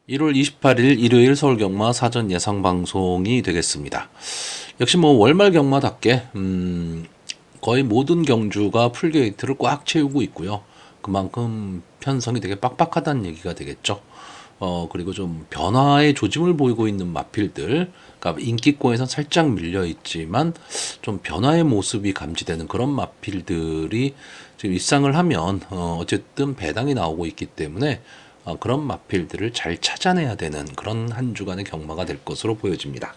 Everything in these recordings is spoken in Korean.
1월 28일 일요일 서울 경마 사전 예상 방송이 되겠습니다. 역시 뭐 월말 경마답게 거의 모든 경주가 풀게이트를 꽉 채우고 있고요. 그만큼 편성이 되게 빡빡하다는 얘기가 되겠죠. 그리고 좀 변화의 조짐을 보이고 있는 마필들, 그러니까 인기권에서 살짝 밀려 있지만 좀 변화의 모습이 감지되는 그런 마필들이 지금 입상을 하면 어쨌든 배당이 나오고 있기 때문에 그런 마필들을 잘 찾아내야 되는 그런 한 주간의 경마가 될 것으로 보여집니다.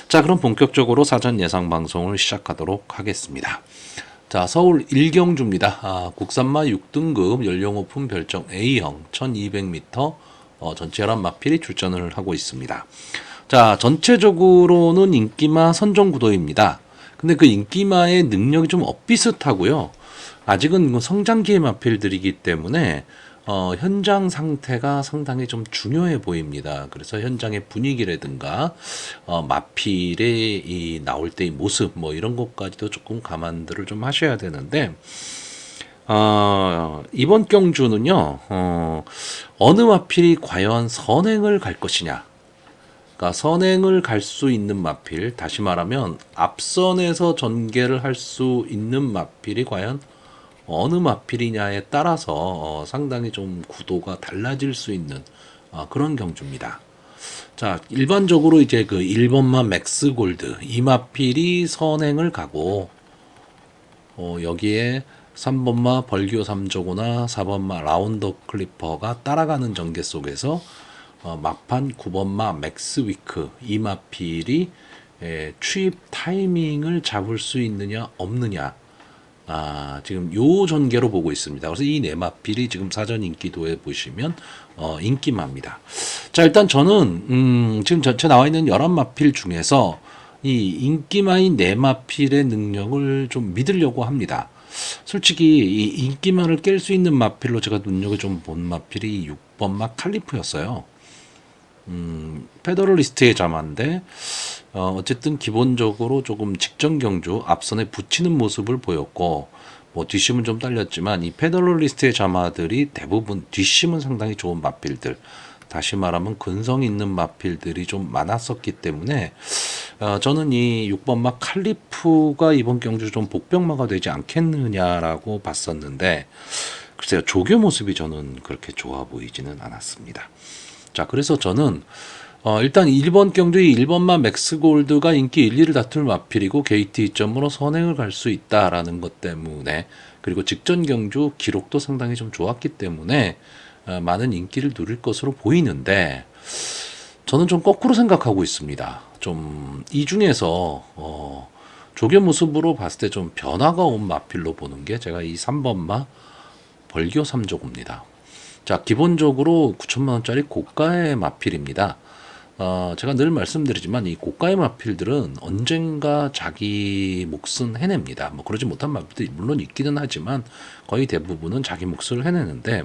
자, 그럼 본격적으로 사전 예상 방송을 시작하도록 하겠습니다. 자, 서울 1경주입니다. 국산마 6등급 연령 오픈 별정 A형 1200m 전체 11마필이 출전을 하고 있습니다. 자, 전체적으로는 인기마 선정 구도입니다. 근데 그 인기마의 능력이 좀 엇비슷하고요. 아직은 성장기의 마필들이기 때문에 현장 상태가 상당히 좀 중요해 보입니다. 그래서 현장의 분위기라든가 마필의 이 나올 때의 모습 뭐 이런 것까지도 조금 감안들을 좀 하셔야 되는데 이번 경주는요 어느 마필이 과연 선행을 갈 것이냐, 그러니까 선행을 갈 수 있는 마필, 다시 말하면 앞선에서 전개를 할 수 있는 마필이 과연 어느 마필이냐에 따라서 상당히 좀 구도가 달라질 수 있는 그런 경주입니다. 자, 일반적으로 이제 그 1번마 맥스 골드 이 마필이 선행을 가고 여기에 3번마 벌교 3조고나 4번마 라운더 클리퍼가 따라가는 전개 속에서 막판 9번마 맥스 위크 이 마필이 추입 타이밍을 잡을 수 있느냐 없느냐, 지금 요 전개로 보고 있습니다. 그래서 이 네 마필이 지금 사전 인기도에 보시면 인기마입니다. 자, 일단 저는 지금 전체 나와 있는 11마필 중에서 이 인기마인 네 마필의 능력을 좀 믿으려고 합니다. 솔직히 이 인기마를 깰 수 있는 마필로 제가 눈여겨 좀 본 마필이 6번마 칼리프였어요. 페더럴리스트의 자마인데 어쨌든 기본적으로 조금 직전 경주 앞선에 붙이는 모습을 보였고 뭐 뒷심은 좀 딸렸지만 이 페더럴리스트의 자마들이 대부분 뒷심은 상당히 좋은 마필들, 다시 말하면 근성 있는 마필들이 좀 많았었기 때문에 저는 이 6번마 칼리프가 이번 경주 좀 복병마가 되지 않겠느냐라고 봤었는데 글쎄요, 조교 모습이 저는 그렇게 좋아 보이지는 않았습니다. 자, 그래서 저는 일단 1번 경주의 1번마 맥스골드가 인기 1, 2를 다툴 마필이고 게이트 2점으로 선행을 갈 수 있다라는 것 때문에, 그리고 직전 경주 기록도 상당히 좀 좋았기 때문에 많은 인기를 누릴 것으로 보이는데 저는 좀 거꾸로 생각하고 있습니다. 좀 이 중에서 조교 모습으로 봤을 때 좀 변화가 온 마필로 보는 게 제가 이 3번마 벌교 3조입니다. 자, 기본적으로 9천만 원짜리 고가의 마필입니다. 제가 늘 말씀드리지만 이 고가의 마필들은 언젠가 자기 몫은 해냅니다. 뭐 그러지 못한 마필들이 물론 있기는 하지만 거의 대부분은 자기 몫을 해내는데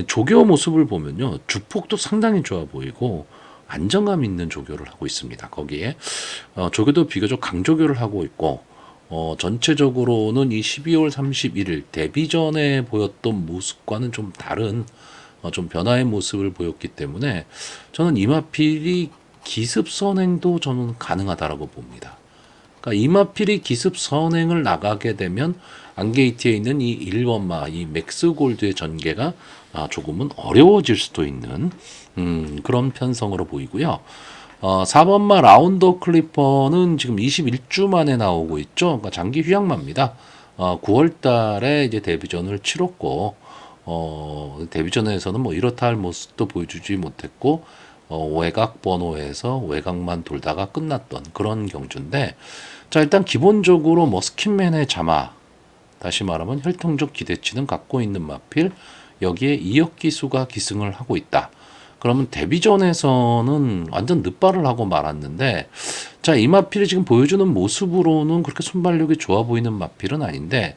조교 모습을 보면요, 주폭도 상당히 좋아 보이고 안정감 있는 조교를 하고 있습니다. 거기에 조교도 비교적 강조교를 하고 있고 전체적으로는 이 12월 31일 데뷔 전에 보였던 모습과는 좀 다른 좀 변화의 모습을 보였기 때문에 저는 이마필이 기습 선행도 저는 가능하다라고 봅니다. 그러니까 이마필이 기습 선행을 나가게 되면 안게이트에 있는 이 1번마 이 맥스 골드의 전개가 조금은 어려워질 수도 있는 그런 편성으로 보이고요. 4번마 라운더 클리퍼는 지금 21주 만에 나오고 있죠. 그러니까 장기 휴양마입니다. 9월 달에 이제 데뷔전을 치렀고, 데뷔전에서는 뭐 이렇다 할 모습도 보여주지 못했고, 외곽 번호에서 외곽만 돌다가 끝났던 그런 경주인데, 자, 일단 기본적으로 뭐 스킨맨의 자마, 다시 말하면 혈통적 기대치는 갖고 있는 마필, 여기에 이역 기수가 기승을 하고 있다. 그러면 데뷔전에서는 완전 늦발을 하고 말았는데, 자, 이 마필이 지금 보여주는 모습으로는 그렇게 순발력이 좋아 보이는 마필은 아닌데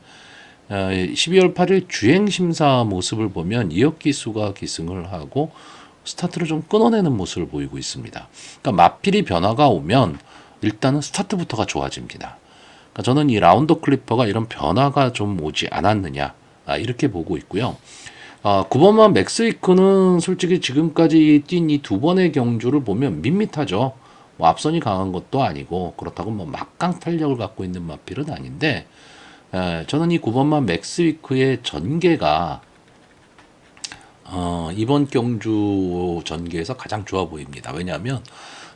12월 8일 주행심사 모습을 보면 이역 기수가 기승을 하고 스타트를 좀 끊어내는 모습을 보이고 있습니다. 그러니까 마필이 변화가 오면 일단은 스타트부터가 좋아집니다. 그러니까 저는 이 라운더 클리퍼가 이런 변화가 좀 오지 않았느냐, 이렇게 보고 있고요. 9번만 맥스위크는 솔직히 지금까지 뛴 이 두 번의 경주를 보면 밋밋하죠. 뭐 앞선이 강한 것도 아니고 그렇다고 뭐 막강 탄력을 갖고 있는 마필은 아닌데 저는 이 9번만 맥스위크의 전개가 이번 경주 전개에서 가장 좋아 보입니다. 왜냐하면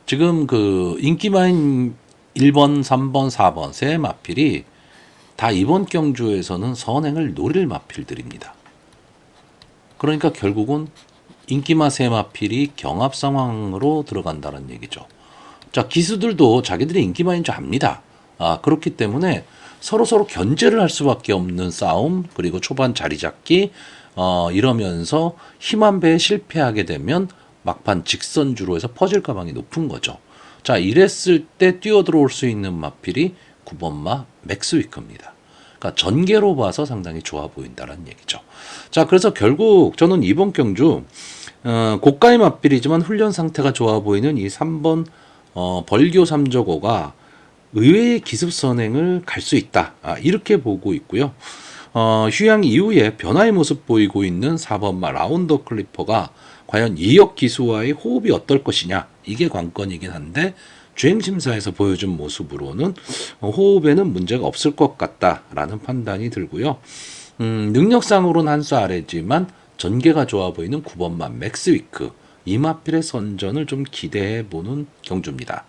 지금 그 인기마인 1번, 3번, 4번 세 마필이 다 이번 경주에서는 선행을 노릴 마필들입니다. 그러니까 결국은 인기마 세 마필이 경합 상황으로 들어간다는 얘기죠. 자, 기수들도 자기들이 인기마인 줄 압니다. 그렇기 때문에 서로 견제를 할 수밖에 없는 싸움, 그리고 초반 자리 잡기, 이러면서 힘한 배에 실패하게 되면 막판 직선주로 해서 퍼질 가망이 높은 거죠. 자, 이랬을 때 뛰어들어올 수 있는 마필이 9번마 맥스위크입니다. 그러니까 전개로 봐서 상당히 좋아 보인다는 얘기죠. 자, 그래서 결국 저는 이번 경주 고가의 마필이지만 훈련 상태가 좋아 보이는 이 3번 벌교 3저고가 의외의 기습 선행을 갈 수 있다. 이렇게 보고 있고요. 휴양 이후에 변화의 모습 보이고 있는 4번마 라운더 클리퍼가 과연 이역 기수와의 호흡이 어떨 것이냐, 이게 관건이긴 한데 주행심사에서 보여준 모습으로는 호흡에는 문제가 없을 것 같다라는 판단이 들고요. 능력상으로는 한 수 아래지만 전개가 좋아 보이는 9번마 맥스위크, 이 마필의 선전을 좀 기대해 보는 경주입니다.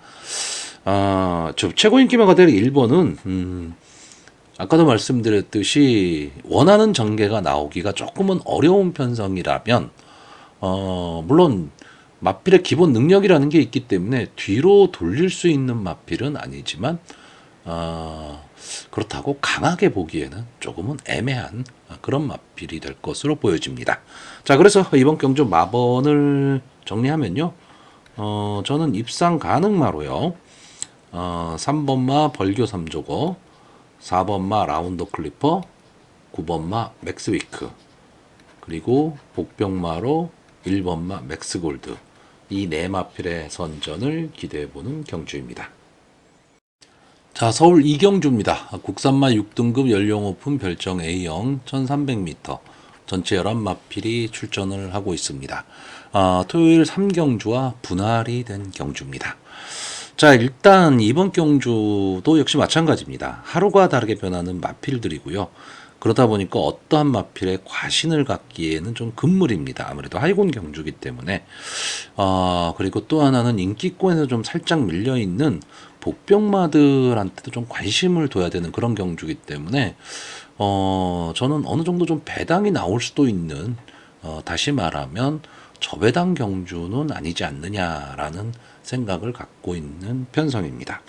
최고 인기마가 될 1번은 아까도 말씀드렸듯이 원하는 전개가 나오기가 조금은 어려운 편성이라면 물론 마필의 기본 능력이라는 게 있기 때문에 뒤로 돌릴 수 있는 마필은 아니지만 그렇다고 강하게 보기에는 조금은 애매한 그런 마필이 될 것으로 보여집니다. 자, 그래서 이번 경주 마번을 정리하면요, 저는 입상 가능마로요, 3번마 벌교 3조거, 4번마 라운더 클리퍼, 9번마 맥스위크, 그리고 복병마로 1번마 맥스골드, 이 네 마필의 선전을 기대해보는 경주입니다. 자, 서울 이경주입니다. 국산마 6등급 연령 오픈 별정 A형 1300m 전체 11마필이 출전을 하고 있습니다. 토요일 3경주와 분할이 된 경주입니다. 자, 일단 이번 경주도 역시 마찬가지입니다. 하루가 다르게 변하는 마필들이고요. 그러다 보니까 어떠한 마필에 과신을 갖기에는 좀 금물입니다. 아무래도 하이곤 경주기 때문에. 그리고 또 하나는 인기권에서 좀 살짝 밀려있는 복병마들한테도 좀 관심을 둬야 되는 그런 경주기 때문에 저는 어느 정도 좀 배당이 나올 수도 있는, 다시 말하면 저배당 경주는 아니지 않느냐라는 생각을 갖고 있는 편성입니다.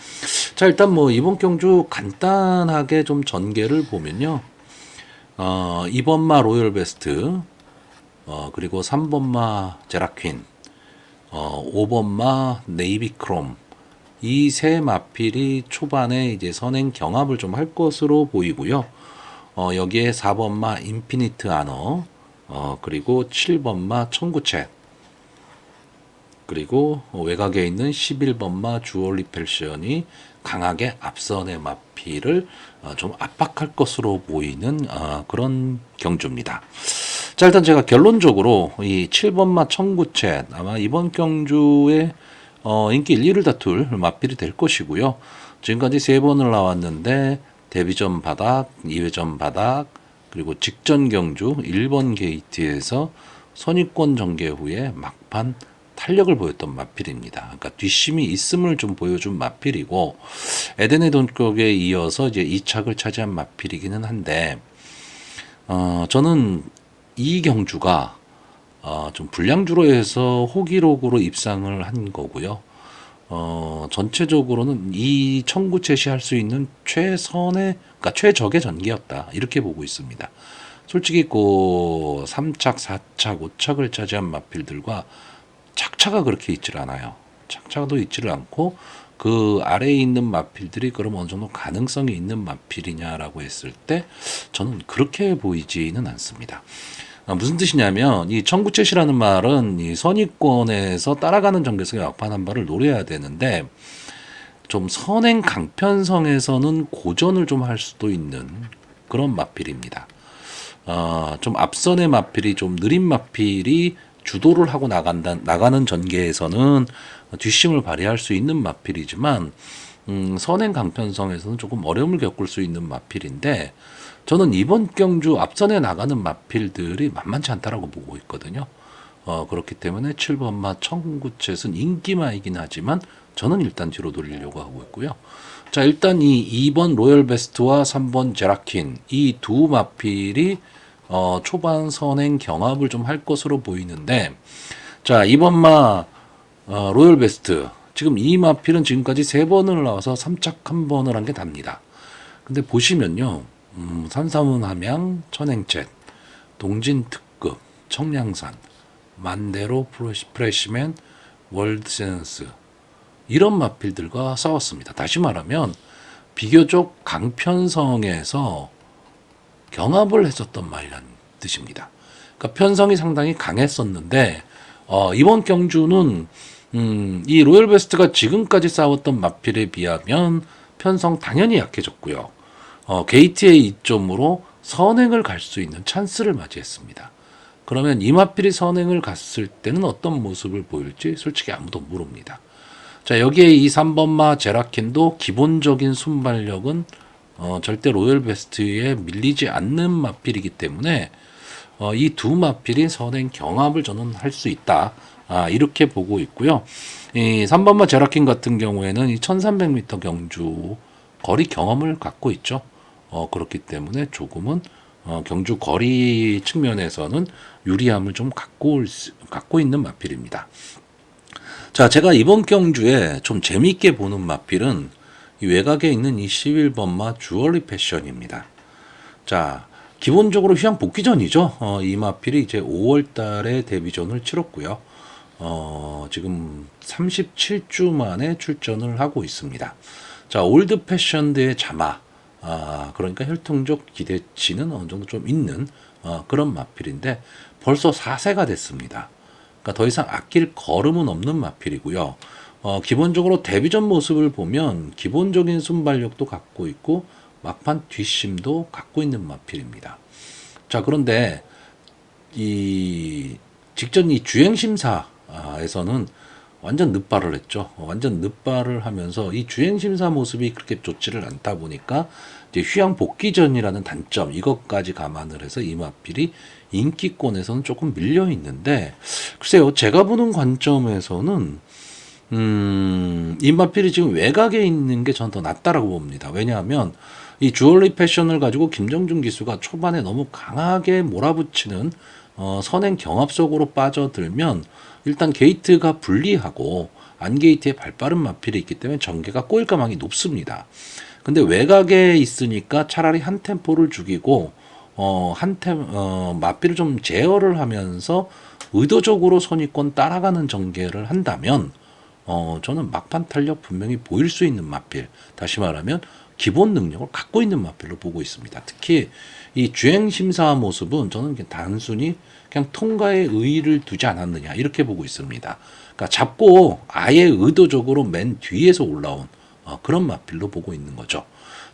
자, 일단 뭐 이번 경주 간단하게 좀 전개를 보면요, 2번마 로열 베스트, 그리고 3번마 제라퀸, 5번마 네이비 크롬, 이 세 마필이 초반에 이제 선행 경합을 좀 할 것으로 보이고요. 여기에 4번마 인피니트 아너, 그리고 7번마 청구챗, 그리고 외곽에 있는 11번마 주얼리 펠션이 강하게 앞선의 마필을 좀 압박할 것으로 보이는 그런 경주입니다. 자, 일단 제가 결론적으로 이 7번마 청구챗 아마 이번 경주에 인기 1, 2를 다툴 마필이 될 것이고요. 지금까지 3번을 나왔는데 데뷔전 바닥, 2회전 바닥, 그리고 직전 경주 1번 게이트에서 선입권 전개 후에 막판 탄력을 보였던 마필입니다. 그러니까 뒷심이 있음을 좀 보여준 마필이고, 에덴의 돈격에 이어서 이제 2착을 차지한 마필이기는 한데, 저는 이 경주가 좀 불량주로 해서 호기록으로 입상을 한 거고요. 전체적으로는 이 청구챗이 할 수 있는 그러니까 최적의 전개였다, 이렇게 보고 있습니다. 솔직히 그 3착, 4착, 5착을 차지한 마필들과 착차가 그렇게 있질 않아요. 착차도 있지를 않고 그 아래에 있는 마필들이 그럼 어느 정도 가능성이 있는 마필이냐라고 했을 때 저는 그렇게 보이지는 않습니다. 무슨 뜻이냐면 이 청구챗이라는 말은 이 선입권에서 따라가는 전개성의 막판 한 발을 노려야 되는데, 좀 선행 강편성에서는 고전을 좀 할 수도 있는 그런 마필입니다. 좀 앞선의 마필이 좀 느린 마필이 주도를 하고 나가는 전개에서는 뒷심을 발휘할 수 있는 마필이지만 선행 강편성에서는 조금 어려움을 겪을 수 있는 마필인데 저는 이번 경주 앞선에 나가는 마필들이 만만치 않다라고 보고 있거든요. 그렇기 때문에 7번마 청구챗은 인기마이긴 하지만 저는 일단 뒤로 돌리려고 하고 있고요. 자, 일단 이 2번 로열 베스트와 3번 제라킨 이 두 마필이 초반 선행 경합을 좀 할 것으로 보이는데 자, 2번마 로열 베스트 지금 이 마필은 지금까지 3번을 나와서 3착 1번을 한 게 답니다. 근데 보시면요. 산사문 함양, 천행챗, 동진 특급, 청량산, 만대로 프레시맨, 월드 세넌스 이런 마필들과 싸웠습니다. 다시 말하면 비교적 강편성에서 경합을 했었던 말이라는 뜻입니다. 그러니까 편성이 상당히 강했었는데 이번 경주는 이 로열 베스트가 지금까지 싸웠던 마필에 비하면 편성 당연히 약해졌고요. 게이트의 이점으로 선행을 갈 수 있는 찬스를 맞이했습니다. 그러면 이 마필이 선행을 갔을 때는 어떤 모습을 보일지 솔직히 아무도 모릅니다. 자, 여기에 이 3번마 제라킨도 기본적인 순발력은 절대 로열 베스트에 밀리지 않는 마필이기 때문에 이 두 마필이 선행 경합을 저는 할 수 있다. 이렇게 보고 있고요. 이 3번마 제라킨 같은 경우에는 이 1300m 경주 거리 경험을 갖고 있죠. 그렇기 때문에 조금은 경주 거리 측면에서는 유리함을 좀 갖고 있는 마필입니다. 자, 제가 이번 경주에 좀 재미있게 보는 마필은 이 외곽에 있는 이 11번마 주얼리 패션입니다. 자, 기본적으로 휴양 복귀전이죠. 이 마필이 이제 5월 달에 데뷔전을 치렀고요. 지금 37주 만에 출전을 하고 있습니다. 자, 올드 패션드의 자마. 그러니까 혈통적 기대치는 어느 정도 좀 있는 그런 마필인데 벌써 4세가 됐습니다. 그러니까 더 이상 아낄 걸음은 없는 마필이고요. 기본적으로 데뷔전 모습을 보면 기본적인 순발력도 갖고 있고 막판 뒷심도 갖고 있는 마필입니다. 자, 그런데 직전 이 주행심사에서는 완전 늑발을 했죠. 완전 늑발을 하면서 이 주행심사 모습이 그렇게 좋지를 않다 보니까 이제 휴양 복귀전이라는 단점 이것까지 감안을 해서 이 마필이 인기권에서는 조금 밀려 있는데 글쎄요, 제가 보는 관점에서는 이 마필이 지금 외곽에 있는 게 저는 더 낫다라고 봅니다. 왜냐하면 이 주얼리 패션을 가지고 김정준 기수가 초반에 너무 강하게 몰아붙이는 선행 경합 속으로 빠져들면 일단 게이트가 불리하고 안게이트에 발빠른 마필이 있기 때문에 전개가 꼬일 가망이 높습니다. 근데 외곽에 있으니까 차라리 한 템포를 죽이고 마필을 좀 제어를 하면서 의도적으로 선입권 따라가는 전개를 한다면 저는 막판 탄력 분명히 보일 수 있는 마필, 다시 말하면 기본 능력을 갖고 있는 마필로 보고 있습니다. 특히 이 주행 심사 모습은 저는 단순히 그냥 통과의 의의를 두지 않았느냐 이렇게 보고 있습니다. 그러니까 잡고 아예 의도적으로 맨 뒤에서 올라온 그런 마필로 보고 있는 거죠.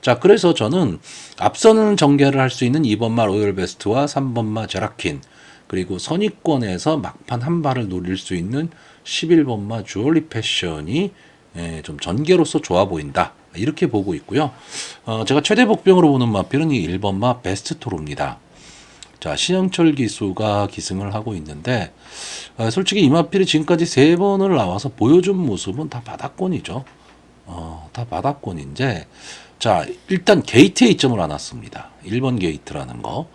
자, 그래서 저는 앞서는 전개를 할 수 있는 2번마 로열 베스트와 3번마 제라킨 그리고 선입권에서 막판 한 발을 노릴 수 있는 11번마 주얼리 패션이 좀 전개로서 좋아 보인다. 이렇게 보고 있고요. 제가 최대 복병으로 보는 마필은 이 1번마 베스트 토로입니다. 자, 신영철 기수가 기승을 하고 있는데 솔직히 이 마필이 지금까지 3번을 나와서 보여준 모습은 다 바닥권이죠. 다 바닥권인데 자, 일단 게이트에 이점을 안 왔습니다. 1번 게이트라는 거.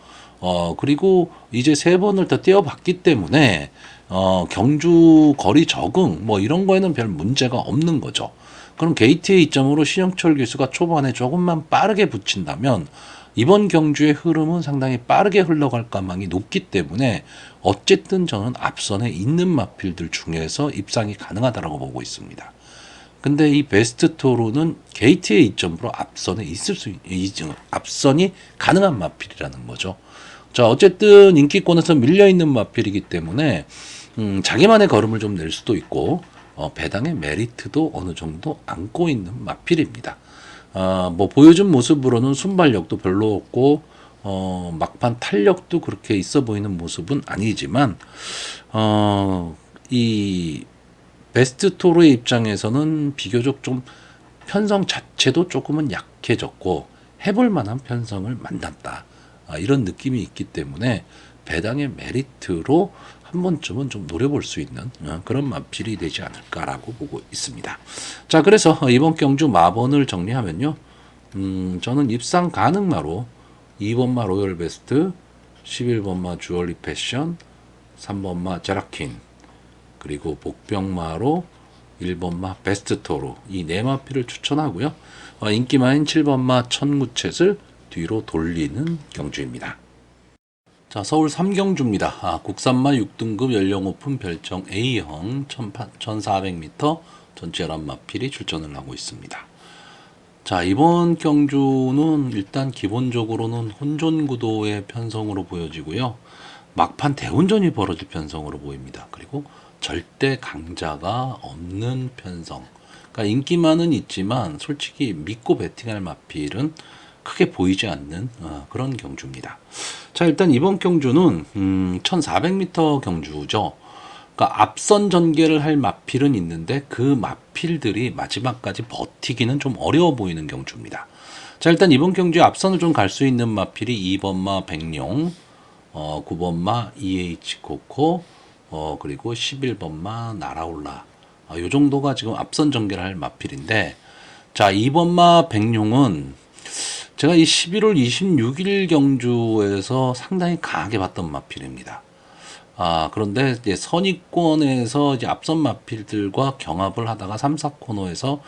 그리고 이제 3번을 더 떼어봤기 때문에 경주 거리 적응 뭐 이런 거에는 별 문제가 없는 거죠. 그럼 게이트의 이점으로 신영철 기수가 초반에 조금만 빠르게 붙인다면 이번 경주의 흐름은 상당히 빠르게 흘러갈 가망이 높기 때문에 어쨌든 저는 앞선에 있는 마필들 중에서 입상이 가능하다고 보고 있습니다. 근데 이 베스트 토로는 게이트의 이점으로 앞선에 앞선이 가능한 마필이라는 거죠. 자, 어쨌든 인기권에서 밀려있는 마필이기 때문에 자기만의 걸음을 좀 낼 수도 있고 배당의 메리트도 어느 정도 안고 있는 마필입니다. 뭐 보여준 모습으로는 순발력도 별로 없고 막판 탄력도 그렇게 있어 보이는 모습은 아니지만 이 베스트 토르의 입장에서는 비교적 좀 편성 자체도 조금은 약해졌고 해볼 만한 편성을 만났다. 이런 느낌이 있기 때문에 배당의 메리트로 한 번쯤은 좀 노려볼 수 있는 그런 마필이 되지 않을까라고 보고 있습니다. 자, 그래서 이번 경주 마번을 정리하면요. 저는 입상 가능마로 2번마 로열 베스트, 11번마 주얼리 패션, 3번마 제라킨, 그리고 복병마로 1번마 베스트 토로 이 네 마필을 추천하고요. 인기마인 7번마 천구챗을 뒤로 돌리는 경주입니다. 자, 서울 3경주입니다. 국산마 6등급 연령 오픈 별정 A형 1400m 전체 11마필이 출전을 하고 있습니다. 자, 이번 경주는 일단 기본적으로는 혼전 구도의 편성으로 보여지고요. 막판 대혼전이 벌어질 편성으로 보입니다. 그리고 절대 강자가 없는 편성. 그러니까 인기만은 있지만 솔직히 믿고 베팅할 마필은 크게 보이지 않는 그런 경주입니다. 자, 일단 이번 경주는 1400m 경주죠. 그러니까 앞선 전개를 할 마필은 있는데 그 마필들이 마지막까지 버티기는 좀 어려워 보이는 경주입니다. 자, 일단 이번 경주에 앞선을 좀 갈 수 있는 마필이 2번마 백룡, 9번마 EH 코코, 그리고 11번마 나라올라. 요 정도가 지금 앞선 전개를 할 마필인데, 자, 2번마 백룡은 제가 이 11월 26일 경주에서 상당히 강하게 봤던 마필입니다. 그런데 이제 선입권에서 이제 앞선 마필들과 경합을 하다가 3, 4코너에서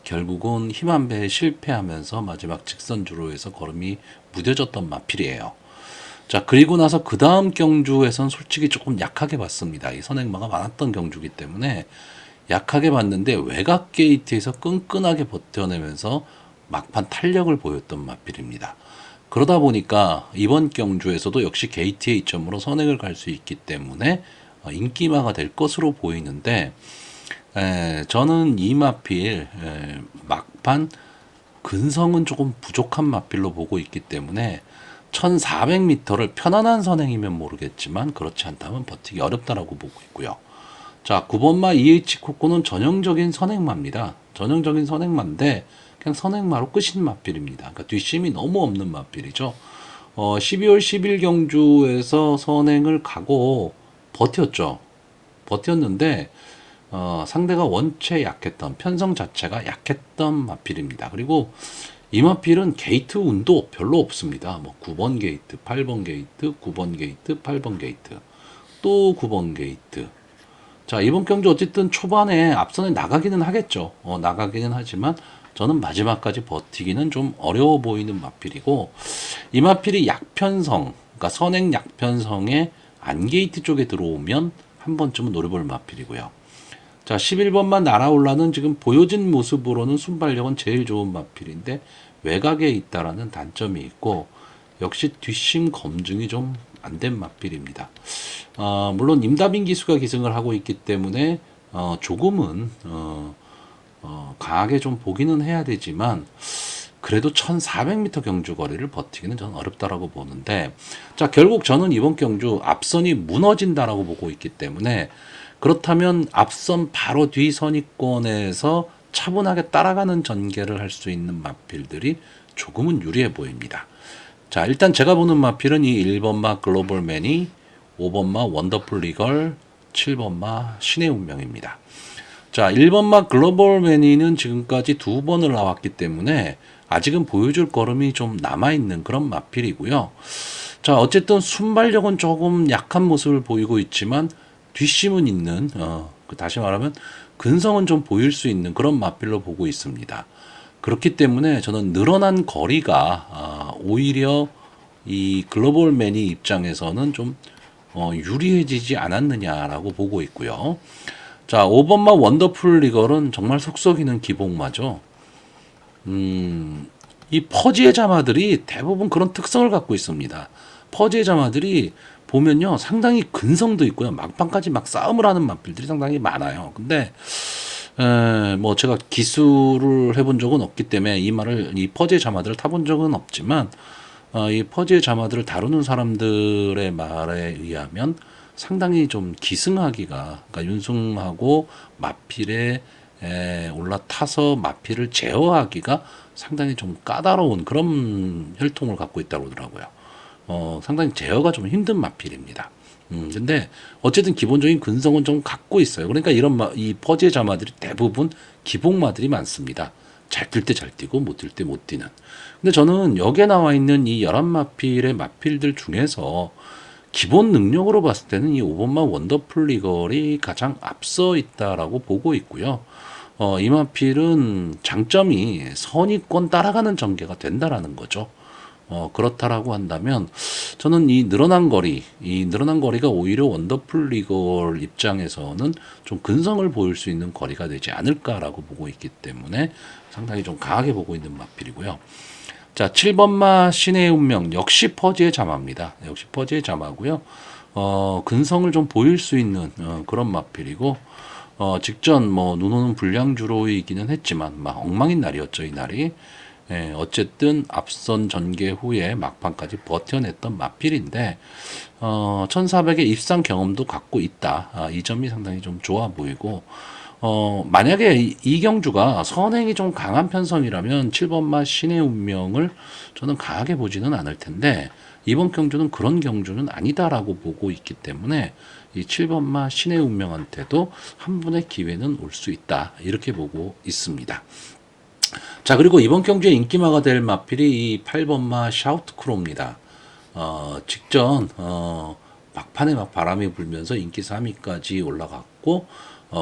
결국은 힘 한 배에 실패하면서 마지막 직선 주로에서 걸음이 무뎌졌던 마필이에요. 자, 그리고 나서 그 다음 경주에선 솔직히 조금 약하게 봤습니다. 이 선행마가 많았던 경주기 때문에 약하게 봤는데 외곽 게이트에서 끈끈하게 버텨내면서 막판 탄력을 보였던 마필입니다. 그러다 보니까 이번 경주에서도 역시 게이트의 이점으로 선행을 갈 수 있기 때문에 인기마가 될 것으로 보이는데 저는 이 마필 막판 근성은 조금 부족한 마필로 보고 있기 때문에 1400m를 편안한 선행이면 모르겠지만 그렇지 않다면 버티기 어렵다라고 보고 있고요. 자, 9번마 EH 코코는 전형적인 선행마입니다. 전형적인 선행마인데 그냥 선행마로 끝인 마필입니다. 그러니까 뒷심이 너무 없는 마필이죠. 12월 10일 경주에서 선행을 가고 버텼죠. 버텼는데 상대가 원체 약했던 편성 자체가 약했던 마필입니다. 그리고 이 마필은 게이트 운도 별로 없습니다. 뭐 9번 게이트, 8번 게이트, 9번 게이트, 8번 게이트, 또 9번 게이트. 자, 이번 경주 어쨌든 초반에 앞선에 나가기는 하겠죠. 나가기는 하지만 저는 마지막까지 버티기는 좀 어려워 보이는 마필이고, 이 마필이 약편성, 그러니까 선행 약편성에 안게이트 쪽에 들어오면 한 번쯤은 노려볼 마필이고요. 자, 11번만 날아올라는 지금 보여진 모습으로는 순발력은 제일 좋은 마필인데 외곽에 있다라는 단점이 있고 역시 뒷심 검증이 좀 안 된 마필입니다. 물론 임다빈 기수가 기승을 하고 있기 때문에 조금은 강하게 좀 보기는 해야 되지만 그래도 1400m 경주 거리를 버티기는 저는 어렵다라고 보는데, 자, 결국 저는 이번 경주 앞선이 무너진다라고 보고 있기 때문에 그렇다면 앞선 바로 뒤 선입권에서 차분하게 따라가는 전개를 할 수 있는 마필들이 조금은 유리해 보입니다. 자, 일단 제가 보는 마필은 이 1번마 글로벌맨이, 5번마 원더풀 리걸, 7번마 신의 운명입니다. 자, 1번마 글로벌맨이는 지금까지 2번을 나왔기 때문에 아직은 보여줄 걸음이 좀 남아있는 그런 마필이고요. 자, 어쨌든 순발력은 조금 약한 모습을 보이고 있지만 뒷심은 있는, 다시 말하면 근성은 좀 보일 수 있는 그런 마필로 보고 있습니다. 그렇기 때문에 저는 늘어난 거리가 오히려 이 글로벌맨이 입장에서는 좀 유리해지지 않았느냐라고 보고 있고요. 자, 5번마 원더풀 리걸은 정말 속 썩이는 기복마죠. 이 퍼지의 자마들이 대부분 그런 특성을 갖고 있습니다. 퍼지의 자마들이 보면요, 상당히 근성도 있고요. 막판까지 막 싸움을 하는 마필들이 상당히 많아요. 근데 뭐 제가 기술을 해본 적은 없기 때문에 이 퍼지의 자마들을 타본 적은 없지만 이 퍼지의 자마들을 다루는 사람들의 말에 의하면 상당히 좀 기승하기가, 그러니까 윤승하고 마필에 올라타서 마필을 제어하기가 상당히 좀 까다로운 그런 혈통을 갖고 있다고 그러더라고요. 상당히 제어가 좀 힘든 마필입니다. 근데 어쨌든 기본적인 근성은 좀 갖고 있어요. 그러니까 이 퍼지의 자마들이 대부분 기복마들이 많습니다. 잘 뛸 때 잘 뛰고 못 뛸 때 못 뛰는. 근데 저는 여기에 나와 있는 이 11마필의 마필들 중에서 기본 능력으로 봤을 때는 이 5번마 원더풀 리걸이 가장 앞서 있다라고 보고 있고요. 이 마필은 장점이 선입권 따라가는 전개가 된다라는 거죠. 그렇다라고 한다면 저는 이 늘어난 거리가 오히려 원더풀 리걸 입장에서는 좀 근성을 보일 수 있는 거리가 되지 않을까라고 보고 있기 때문에 상당히 좀 강하게 보고 있는 마필이고요. 자, 7번마 신의 운명 역시 퍼지의 자마입니다. 역시 퍼지의 자마고요. 근성을 좀 보일 수 있는 그런 마필이고 직전 뭐 눈 오는 불량주로이기는 했지만 막 엉망인 날이었죠, 이 날이. 어쨌든 앞선 전개 후에 막판까지 버텨냈던 마필인데 1400의 입상 경험도 갖고 있다. 이 점이 상당히 좀 좋아 보이고 만약에 이경주가 선행이 좀 강한 편성이라면 7번마 신의 운명을 저는 강하게 보지는 않을 텐데 이번 경주는 그런 경주는 아니다라고 보고 있기 때문에 이 7번마 신의 운명한테도 한 번의 기회는 올 수 있다. 이렇게 보고 있습니다. 자, 그리고 이번 경주의 인기마가 될 마필이 이 8번마 샤우트크로입니다. 직전, 막판에 막 바람이 불면서 인기 3위까지 올라갔고,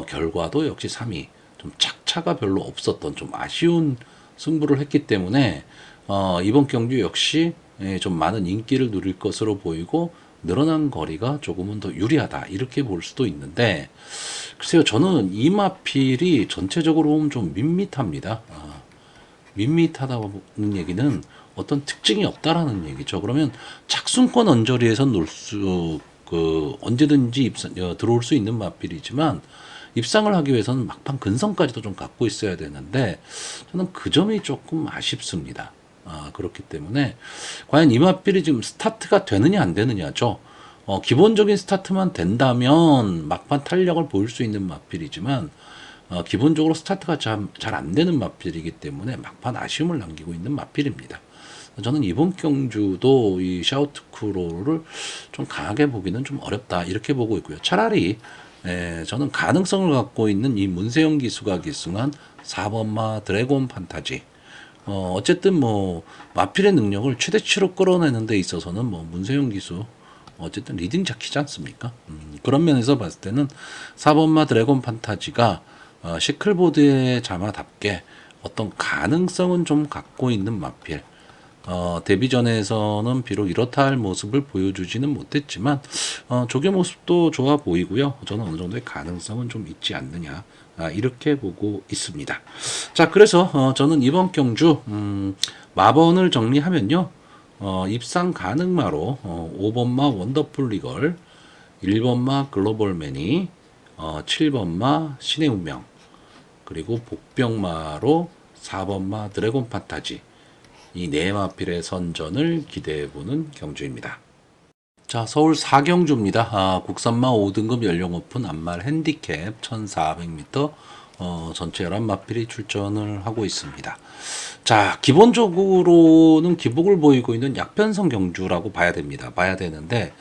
결과도 역시 3위. 좀 착차가 별로 없었던 좀 아쉬운 승부를 했기 때문에, 이번 경주 역시 좀 많은 인기를 누릴 것으로 보이고, 늘어난 거리가 조금은 더 유리하다. 이렇게 볼 수도 있는데, 글쎄요, 저는 이 마필이 전체적으로 보면 좀 밋밋합니다. 밋밋하다는 얘기는 어떤 특징이 없다라는 얘기죠. 그러면 착순권 언저리에서 언제든지 들어올 수 있는 마필이지만 입상을 하기 위해서는 막판 근성까지도 좀 갖고 있어야 되는데 저는 그 점이 조금 아쉽습니다. 그렇기 때문에 과연 이 마필이 지금 스타트가 되느냐 안 되느냐죠. 기본적인 스타트만 된다면 막판 탄력을 보일 수 있는 마필이지만 기본적으로 스타트가 잘 안 되는 마필이기 때문에 막판 아쉬움을 남기고 있는 마필입니다. 저는 이번 경주도 이 샤우트크로를 좀 강하게 보기는 좀 어렵다 이렇게 보고 있고요. 차라리 저는 가능성을 갖고 있는 이 문세영 기수가 기승한 4번마 드래곤 판타지 어쨌든 뭐 마필의 능력을 최대치로 끌어내는 데 있어서는 뭐 문세영 기수 어쨌든 리딩 잡히지 않습니까? 그런 면에서 봤을 때는 4번마 드래곤 판타지가 시클보드의 자마답게 어떤 가능성은 좀 갖고 있는 마필. 데뷔전에서는 비록 이렇다 할 모습을 보여주지는 못했지만 조교 모습도 좋아 보이고요. 저는 어느 정도의 가능성은 좀 있지 않느냐 이렇게 보고 있습니다. 자, 그래서 저는 이번 경주 마번을 정리하면요. 입상 가능마로 5번마 원더풀 리걸, 1번마 글로벌 매니, 7번마 신의 운명, 그리고 복병마로 4번마 드래곤 판타지 이 네 마필의 선전을 기대해보는 경주입니다. 자, 서울 4경주입니다. 국산마 5등급 연령 오픈 안말 핸디캡 1400m 전체 11마필이 출전을 하고 있습니다. 자, 기본적으로는 기복을 보이고 있는 약변성 경주라고 봐야 됩니다. 봐야 되는데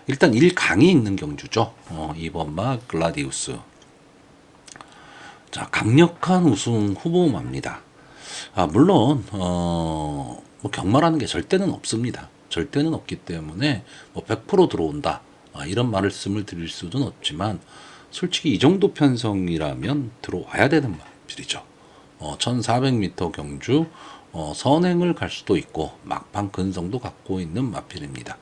일단 1강이 있는 경주죠. 2번마 글라디우스. 자, 강력한 우승 후보마입니다. 물론 뭐 경마라는 게 절대는 없습니다. 절대는 없기 때문에 뭐 100% 들어온다 이런 말씀을 드릴 수는 없지만 솔직히 이 정도 편성이라면 들어와야 되는 마필이죠. 1400m 경주 선행을 갈 수도 있고 막판 근성도 갖고 있는 마필입니다.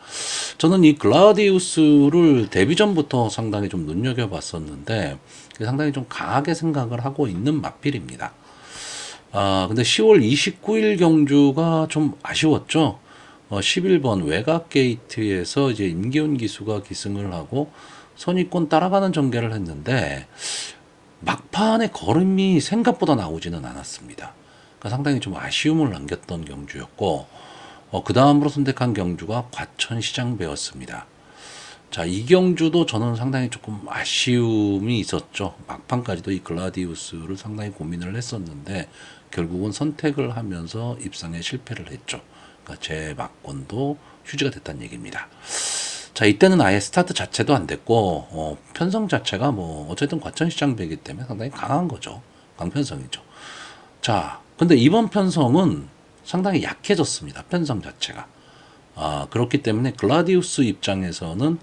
저는 이 글라디우스를 데뷔전부터 상당히 좀 눈여겨봤었는데 상당히 좀 강하게 생각을 하고 있는 마필입니다. 근데 10월 29일 경주가 좀 아쉬웠죠. 11번 외곽 게이트에서 이제 임기훈 기수가 기승을 하고 선입권 따라가는 전개를 했는데 막판에 걸음이 생각보다 나오지는 않았습니다. 그러니까 상당히 좀 아쉬움을 남겼던 경주였고 그 다음으로 선택한 경주가 과천시장배였습니다. 자, 이 경주도 저는 상당히 조금 아쉬움이 있었죠. 막판까지도 이 글라디우스를 상당히 고민을 했었는데 결국은 선택을 하면서 입상에 실패를 했죠. 그러니까 제 막권도 휴지가 됐다는 얘기입니다. 자, 이때는 아예 스타트 자체도 안 됐고 편성 자체가 뭐 어쨌든 과천시장배이기 때문에 상당히 강한 거죠. 강편성이죠. 자, 근데 이번 편성은 상당히 약해졌습니다. 편성 자체가. 그렇기 때문에 글라디우스 입장에서는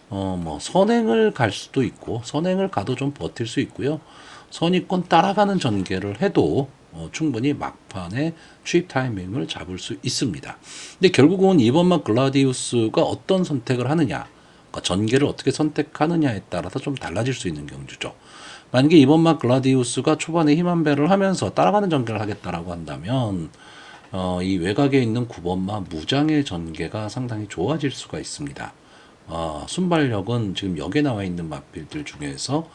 뭐 선행을 갈 수도 있고 선행을 가도 좀 버틸 수 있고요. 선입권 따라가는 전개를 해도 충분히 막판에 추입 타이밍을 잡을 수 있습니다. 근데 결국은 이번만 글라디우스가 어떤 선택을 하느냐, 그러니까 전개를 어떻게 선택하느냐에 따라서 좀 달라질 수 있는 경주죠. 만약에 이번만 글라디우스가 초반에 힘한 배를 하면서 따라가는 전개를 하겠다라고 한다면 이 외곽에 있는 9번마 무장의 전개가 상당히 좋아질 수가 있습니다. 순발력은 지금 역에 나와 있는 마필들 중에서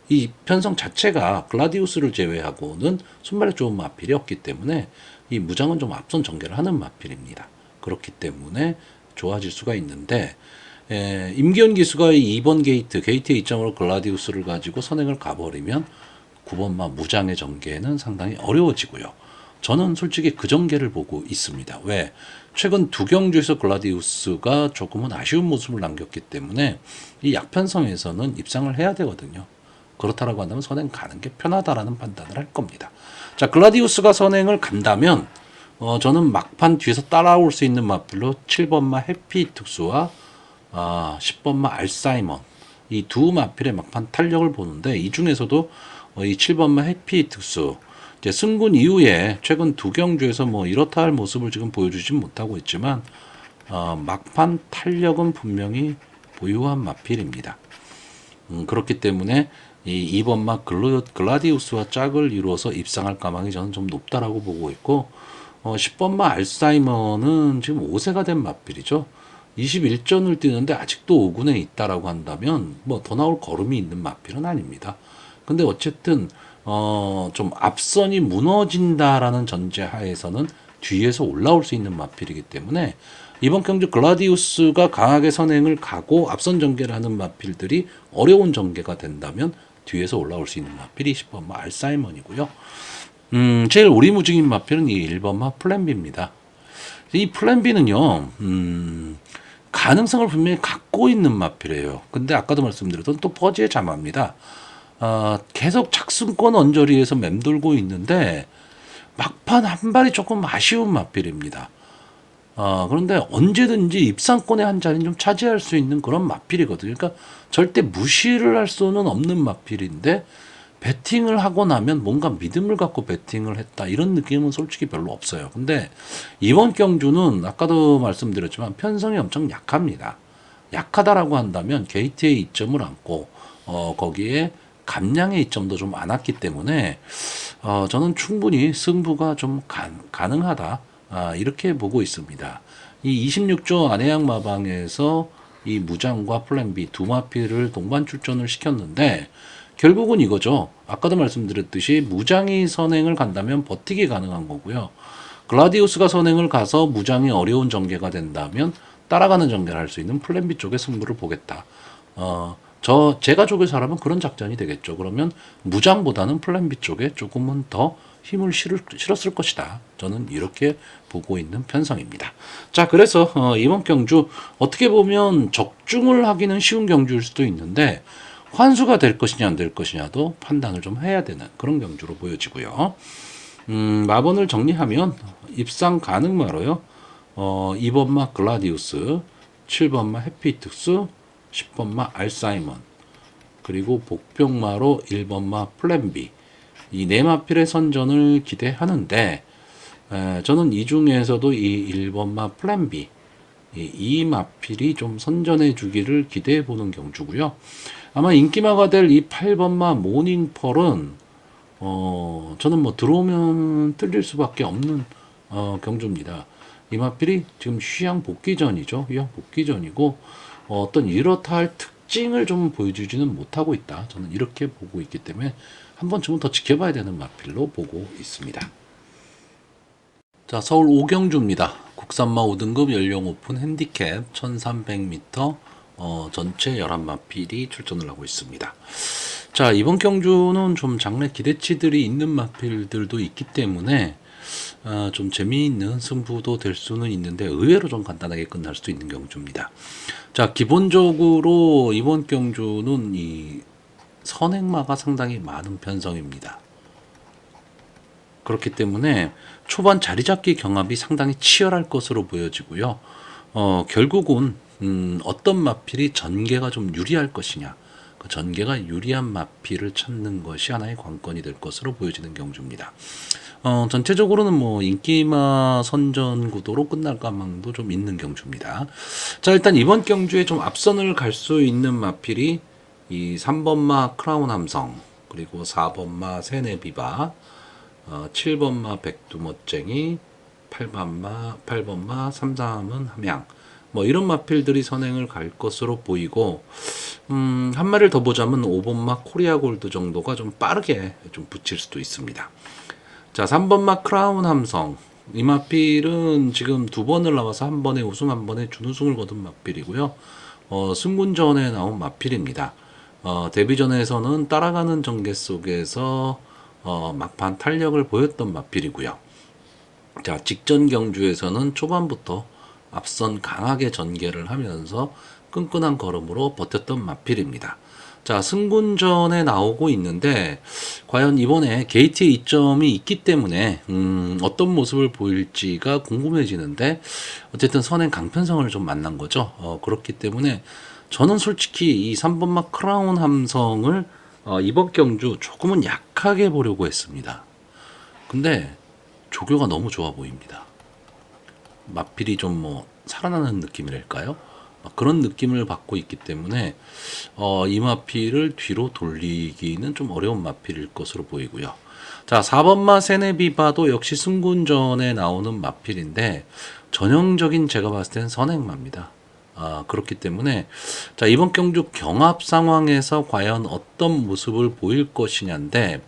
이 편성 자체가 글라디우스를 제외하고는 순발력 좋은 마필이 없기 때문에 이 무장은 좀 앞선 전개를 하는 마필입니다. 그렇기 때문에 좋아질 수가 있는데 임기현 기수가 2번 게이트의 이점으로 글라디우스를 가지고 선행을 가버리면 9번마 무장의 전개는 상당히 어려워지고요. 저는 솔직히 그 전개를 보고 있습니다. 왜? 최근 두 경주에서 글라디우스가 조금은 아쉬운 모습을 남겼기 때문에 이 약편성에서는 입상을 해야 되거든요. 그렇다라고 한다면 선행 가는 게 편하다라는 판단을 할 겁니다. 자, 글라디우스가 선행을 간다면 저는 막판 뒤에서 따라올 수 있는 마필로 7번마 해피 특수와 10번마 알사이먼 이 두 마필의 막판 탄력을 보는데 이 중에서도 이 7번마 해피 특수 이제 승군 이후에 최근 두 경주에서 뭐 이렇다 할 모습을 지금 보여주진 못하고 있지만 막판 탄력은 분명히 보유한 마필입니다. 그렇기 때문에 이 2번마 글라디우스와 짝을 이루어서 입상할 가망이 저는 좀 높다라고 보고 있고 10번마 알사이먼은 지금 5세가 된 마필이죠. 21전을 뛰는데 아직도 5군에 있다라고 한다면 뭐 더 나올 걸음이 있는 마필은 아닙니다. 근데 어쨌든 좀 앞선이 무너진다라는 전제하에서는 뒤에서 올라올 수 있는 마필이기 때문에 이번 경주 글라디우스가 강하게 선행을 가고 앞선 전개를 하는 마필들이 어려운 전개가 된다면 뒤에서 올라올 수 있는 마필이 10번마 알사이먼이고요. 제일 오리무중인 마필은 이 1번마 플랜비입니다. 이 플랜비는요, 가능성을 분명히 갖고 있는 마필이에요. 근데 아까도 말씀드렸던 또 퍼지의 자마입니다. 계속 착승권 언저리에서 맴돌고 있는데 막판 한 발이 조금 아쉬운 마필입니다. 그런데 언제든지 입상권의 한 자리는 좀 차지할 수 있는 그런 마필이거든요. 그러니까 절대 무시를 할 수는 없는 마필인데 배팅을 하고 나면 뭔가 믿음을 갖고 배팅을 했다 이런 느낌은 솔직히 별로 없어요. 근데 이번 경주는 아까도 말씀드렸지만 편성이 엄청 약합니다. 약하다라고 한다면 게이트의 이점을 안고 거기에 감량의 이점도 좀 안 왔기 때문에 저는 충분히 승부가 좀 가능하다 이렇게 보고 있습니다. 이 26조 안해양 마방에서 이 무장과 플랜 B 두 마필을 동반 출전을 시켰는데 결국은 이거죠. 아까도 말씀드렸듯이 무장이 선행을 간다면 버티기 가능한 거고요. 글라디우스가 선행을 가서 무장이 어려운 전개가 된다면 따라가는 전개를 할 수 있는 플랜 B 쪽의 승부를 보겠다. 제가 쪽의 사람은 그런 작전이 되겠죠. 그러면 무장보다는 플랜 B 쪽에 조금은 더 힘을 실었을 것이다. 저는 이렇게 보고 있는 편성입니다. 자, 그래서 이번 경주 어떻게 보면 적중을 하기는 쉬운 경주일 수도 있는데 환수가 될 것이냐 안 될 것이냐도 판단을 좀 해야 되는 그런 경주로 보여지고요. 마번을 정리하면 입상 가능마로요. 2번마 글라디우스, 7번마 해피특수, 10번마 알사이먼, 그리고 복병마로 1번마 플랜비 이 네 마필의 선전을 기대하는데 저는 이 중에서도 이 1번마 플랜비 이 마필이 좀 선전해 주기를 기대해 보는 경주고요. 아마 인기마가 될 이 8번마 모닝펄은 저는 뭐 들어오면 뚫릴 수밖에 없는 경주입니다. 이 마필이 지금 휴양 복귀전이죠. 휴양 복귀전이고 어떤 이렇다 할 특징을 좀 보여주지는 못하고 있다. 저는 이렇게 보고 있기 때문에 한 번쯤은 더 지켜봐야 되는 마필로 보고 있습니다. 자, 서울 오경주입니다. 국산마 5등급 연령 오픈 핸디캡 1300m 전체 11마필이 출전을 하고 있습니다. 자, 이번 경주는 좀 장래 기대치들이 있는 마필들도 있기 때문에 좀 재미있는 승부도 될 수는 있는데 의외로 좀 간단하게 끝날 수도 있는 경주입니다. 자, 기본적으로 이번 경주는 이 선행마가 상당히 많은 편성입니다. 그렇기 때문에 초반 자리잡기 경합이 상당히 치열할 것으로 보여지고요. 결국은 어떤 마필이 전개가 좀 유리할 것이냐, 그 전개가 유리한 마필을 찾는 것이 하나의 관건이 될 것으로 보여지는 경주입니다. 전체적으로는 뭐 인기마 선전 구도로 끝날 가망도 좀 있는 경주입니다. 자, 일단 이번 경주에 좀 앞선을 갈 수 있는 마필이 이 3번마 크라운 함성, 그리고 4번마 세네비바, 7번마 백두멋쟁이, 8번마 삼삼은 함양, 뭐 이런 마필들이 선행을 갈 것으로 보이고, 한 마리를 더 보자면 5번마 코리아 골드 정도가 좀 빠르게 좀 붙일 수도 있습니다. 자, 3번마 크라운 함성, 이 마필은 지금 2번을 나와서 한 번에 우승, 한 번에 준우승을 거둔 마필이고요. 승군전에 나온 마필입니다. 데뷔전에서는 따라가는 전개 속에서 막판 탄력을 보였던 마필이고요. 자, 직전 경주에서는 초반부터 앞선 강하게 전개를 하면서 끈끈한 걸음으로 버텼던 마필입니다. 자, 승군전에 나오고 있는데 과연 이번에 게이트의 이점이 있기 때문에 어떤 모습을 보일지가 궁금해지는데, 어쨌든 선행 강편성을 좀 만난 거죠. 그렇기 때문에 저는 솔직히 이 3번마 크라운 함성을 이번 경주 조금은 약하게 보려고 했습니다. 근데 조교가 너무 좋아 보입니다. 마필이 좀 뭐 살아나는 느낌이랄까요? 그런 느낌을 받고 있기 때문에 이 마필을 뒤로 돌리기는 좀 어려운 마필일 것으로 보이고요. 자, 4번마 세네비바도 역시 승군전에 나오는 마필인데 전형적인 제가 봤을 땐 선행마입니다. 그렇기 때문에 자, 이번 경주 경합 상황에서 과연 어떤 모습을 보일 것이냐인데,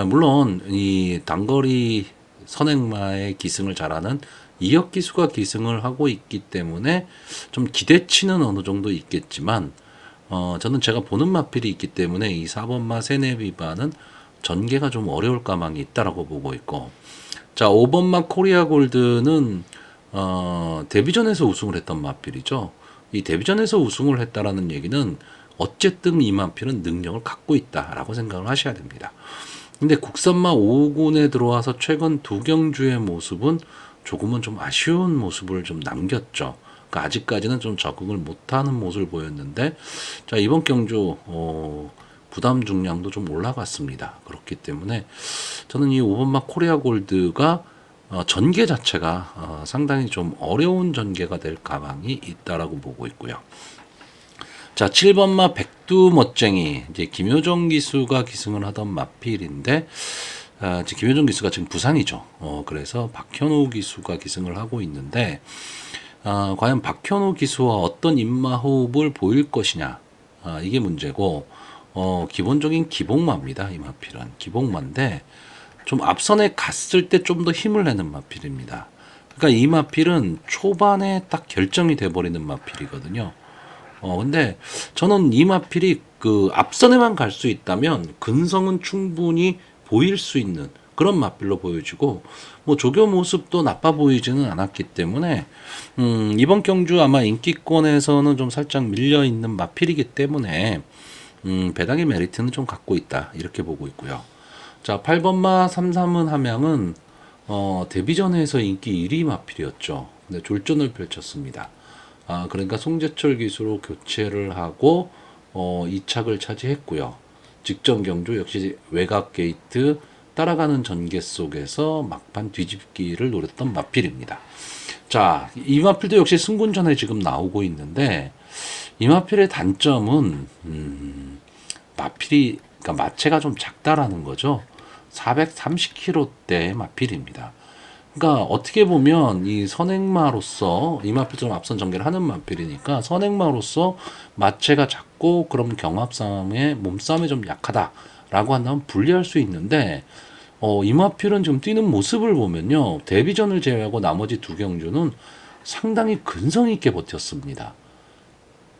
물론 이 단거리 선행마의 기승을 잘하는 이혁 기수가 기승을 하고 있기 때문에 좀 기대치는 어느 정도 있겠지만, 저는 제가 보는 마필이 있기 때문에 이 4번마 세네비바는 전개가 좀 어려울 가망이 있다라고 보고 있고, 자, 5번마 코리아 골드는 데뷔전에서 우승을 했던 마필이죠. 이 데뷔전에서 우승을 했다라는 얘기는 어쨌든 이 마필은 능력을 갖고 있다라고 생각을 하셔야 됩니다. 근데 국산마 5군에 들어와서 최근 2경주의 모습은 조금은 좀 아쉬운 모습을 좀 남겼죠. 그러니까 아직까지는 좀 적응을 못하는 모습을 보였는데, 자, 이번 경주 부담 중량도 좀 올라갔습니다. 그렇기 때문에 저는 이 5번마 코리아 골드가 전개 자체가 상당히 좀 어려운 전개가 될 가망이 있다라고 보고 있고요. 자, 7번마 백두멋쟁이, 이제 김효정 기수가 기승을 하던 마필인데, 김효정 기수가 지금 부상이죠. 그래서 박현우 기수가 기승을 하고 있는데, 과연 박현우 기수와 어떤 입마호흡을 보일 것이냐, 이게 문제고, 기본적인 기복마입니다. 이 마필은 기복마인데 좀 앞선에 갔을 때 좀 더 힘을 내는 마필입니다. 그러니까 이 마필은 초반에 딱 결정이 돼버리는 마필이거든요. 근데 저는 이 마필이 그 앞선에만 갈 수 있다면 근성은 충분히 보일 수 있는 그런 마필로 보여지고, 뭐 조교 모습도 나빠 보이지는 않았기 때문에 이번 경주 아마 인기권에서는 좀 살짝 밀려 있는 마필이기 때문에 배당의 메리트는 좀 갖고 있다, 이렇게 보고 있고요. 자, 8번마 삼삼은 함양은 데뷔전에서 인기 1위 마필이었죠. 근데 졸전을 펼쳤습니다. 그러니까 송재철 기수로 교체를 하고 2착을 차지했고요. 직전 경주 역시 외곽 게이트 따라가는 전개 속에서 막판 뒤집기를 노렸던 마필입니다. 자, 이 마필도 역시 승군전에 지금 나오고 있는데, 이 마필의 단점은 마필이, 그러니까 마체가 좀 작다라는 거죠. 430kg대의 마필입니다. 그러니까 어떻게 보면 이 선행마로서 이 마필처럼 앞선 전개를 하는 마필이니까 선행마로서 마체가 작고 그럼 경합 싸움에 몸싸움에 좀 약하다라고 한다면 불리할 수 있는데, 이마필은 지금 뛰는 모습을 보면요. 데뷔전을 제외하고 나머지 두 경주는 상당히 근성 있게 버텼습니다.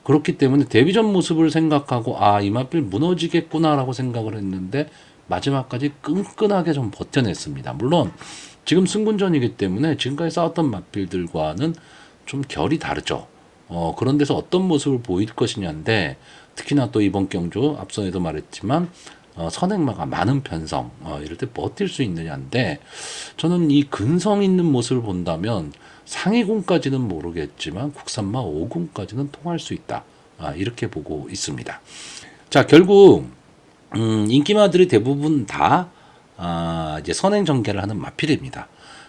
그렇기 때문에 데뷔전 모습을 생각하고 이마필 무너지겠구나라고 생각을 했는데 마지막까지 끈끈하게 좀 버텨냈습니다. 물론 지금 승군전이기 때문에 지금까지 싸웠던 마필들과는 좀 결이 다르죠. 그런 데서 어떤 모습을 보일 것이냐인데 특히나 또 이번 경주 앞선에도 말했지만 선행마가 많은 편성 이럴 때 버틸 수 있느냐인데 저는 이 근성 있는 모습을 본다면 상위군까지는 모르겠지만 국산마 5군까지는 통할 수 있다. 이렇게 보고 있습니다. 자, 결국 인기마들이 대부분 다 이제 선행 전개를 하는 마필입니다.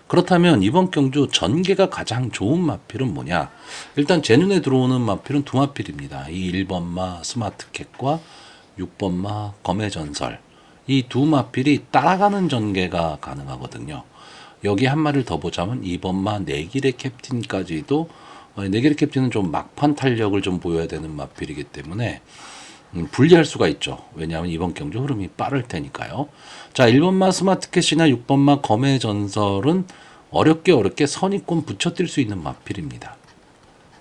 그렇다면 이번 경주 전개가 가장 좋은 마필은 뭐냐? 일단 제 눈에 들어오는 마필은 두 마필입니다. 이 1번마 스마트캣과 6번마 검의 전설. 이 두 마필이 따라가는 전개가 가능하거든요. 여기 한 마리를 더 보자면 2번마 내길의 캡틴까지도 내길의 캡틴은 좀 막판 탄력을 좀 보여야 되는 마필이기 때문에 분리할 수가 있죠. 왜냐하면 이번 경주 흐름이 빠를 테니까요. 자, 1번마 스마트캣이나 6번마 검의 전설은 어렵게 선입권 붙여뛸 수 있는 마필입니다.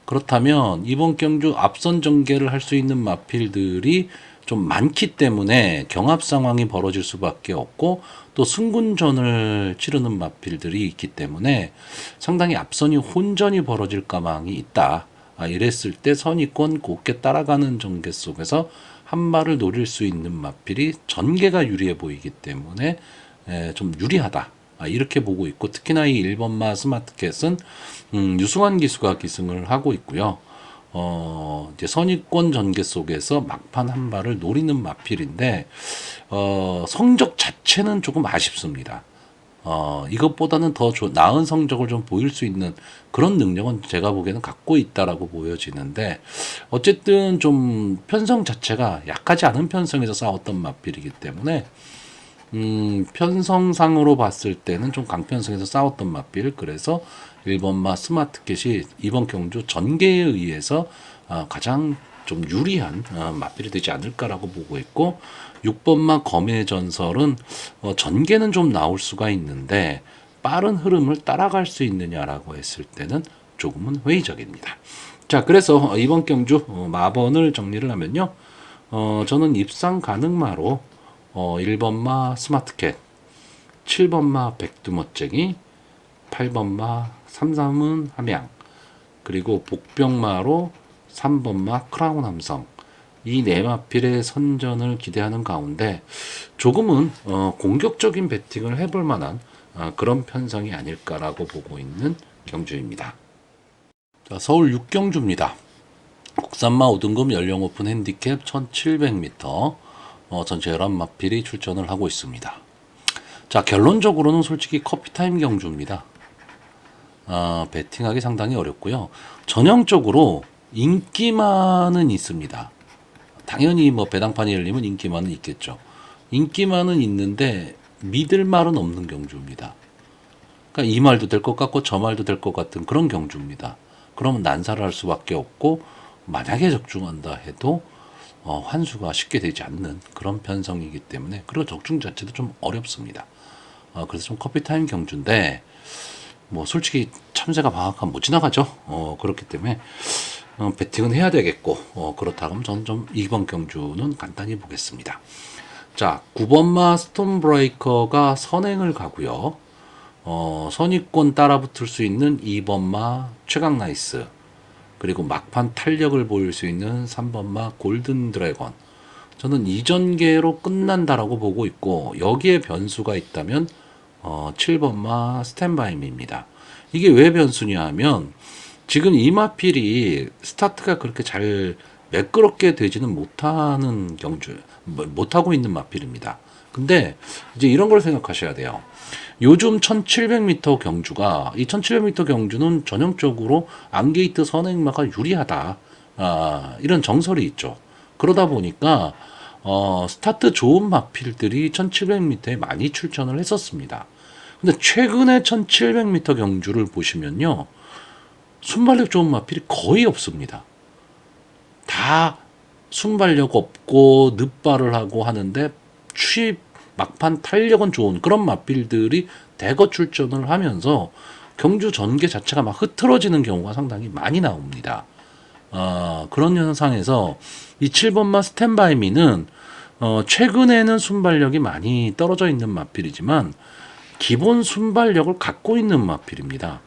그렇다면 이번 경주 앞선 전개를 할 수 있는 마필들이 좀 많기 때문에 경합 상황이 벌어질 수밖에 없고 또 승군전을 치르는 마필들이 있기 때문에 상당히 앞선이 혼전이 벌어질 가망이 있다. 이랬을 때 선입권 곱게 따라가는 전개 속에서 한 발을 노릴 수 있는 마필이 전개가 유리해 보이기 때문에 좀 유리하다. 이렇게 보고 있고 특히나 이 1번마 스마트캣은 유승환 기수가 기승을 하고 있고요. 이제 선입권 전개 속에서 막판 한 발을 노리는 마필인데 성적 자체는 조금 아쉽습니다. 이것보다는 더 나은 성적을 좀 보일 수 있는 그런 능력은 제가 보기에는 갖고 있다라고 보여지는데 어쨌든 좀 편성 자체가 약하지 않은 편성에서 싸웠던 마필이기 때문에 편성상으로 봤을 때는 좀 강편성에서 싸웠던 마필 그래서 1번마 스마트캣이 이번 경주 전개에 의해서 가장 좀 유리한 마필이 되지 않을까라고 보고 있고 6번마 검의 전설은 전개는 좀 나올 수가 있는데 빠른 흐름을 따라갈 수 있느냐라고 했을 때는 조금은 회의적입니다. 자, 그래서 이번 경주 마번을 정리를 하면요. 저는 입상 가능마로 1번마 스마트캣, 7번마 백두멋쟁이, 8번마 삼삼은 함양, 그리고 복병마로 3번마 크라운 함성 이 네 마필의 선전을 기대하는 가운데 조금은 공격적인 배팅을 해볼 만한 그런 편성이 아닐까라고 보고 있는 경주입니다. 자, 서울 6경주입니다. 국산마 5등급 연령 오픈 핸디캡 1700m 전체 11마필이 출전을 하고 있습니다. 자, 결론적으로는 솔직히 커피타임 경주입니다. 배팅하기 상당히 어렵고요. 전형적으로 인기만은 있습니다. 당연히 뭐 배당판이 열리면 인기만은 있겠죠. 인기만은 있는데 믿을 말은 없는 경주입니다. 그러니까 이 말도 될 것 같고 저 말도 될 것 같은 그런 경주입니다. 그러면 난사를 할 수밖에 없고 만약에 적중한다 해도 환수가 쉽게 되지 않는 그런 편성이기 때문에 그리고 적중 자체도 좀 어렵습니다. 그래서 좀 커피타임 경주인데 뭐 솔직히 참새가 방학하면 못 지나가죠. 그렇기 때문에 배팅은 해야 되겠고 그렇다면 저는 좀 이번 경주는 간단히 보겠습니다. 자, 9번마 스톰 브레이커가 선행을 가고요. 선입권 따라붙을 수 있는 2번마 최강 나이스 그리고 막판 탄력을 보일 수 있는 3번마 골든 드래곤 저는 이전계로 끝난다라고 보고 있고 여기에 변수가 있다면 7번마 스탠바임입니다. 이게 왜 변수냐 하면 지금 이 마필이 스타트가 그렇게 잘 매끄럽게 되지는 못하는 경주 못하고 있는 마필입니다. 근데 이제 이런 걸 생각하셔야 돼요. 요즘 1700m 경주가 이 1700m 경주는 전형적으로 안게이트 선행마가 유리하다. 이런 정설이 있죠. 그러다 보니까 스타트 좋은 마필들이 1700m에 많이 출전을 했었습니다. 근데 최근에 1700m 경주를 보시면요. 순발력 좋은 마필이 거의 없습니다. 다 순발력 없고 늪발을 하고 하는데 막판 탄력은 좋은 그런 마필들이 대거 출전을 하면서 경주 전개 자체가 막 흐트러지는 경우가 상당히 많이 나옵니다. 그런 현상에서 이 7번마 스탠바이미는 최근에는 순발력이 많이 떨어져 있는 마필이지만 기본 순발력을 갖고 있는 마필입니다.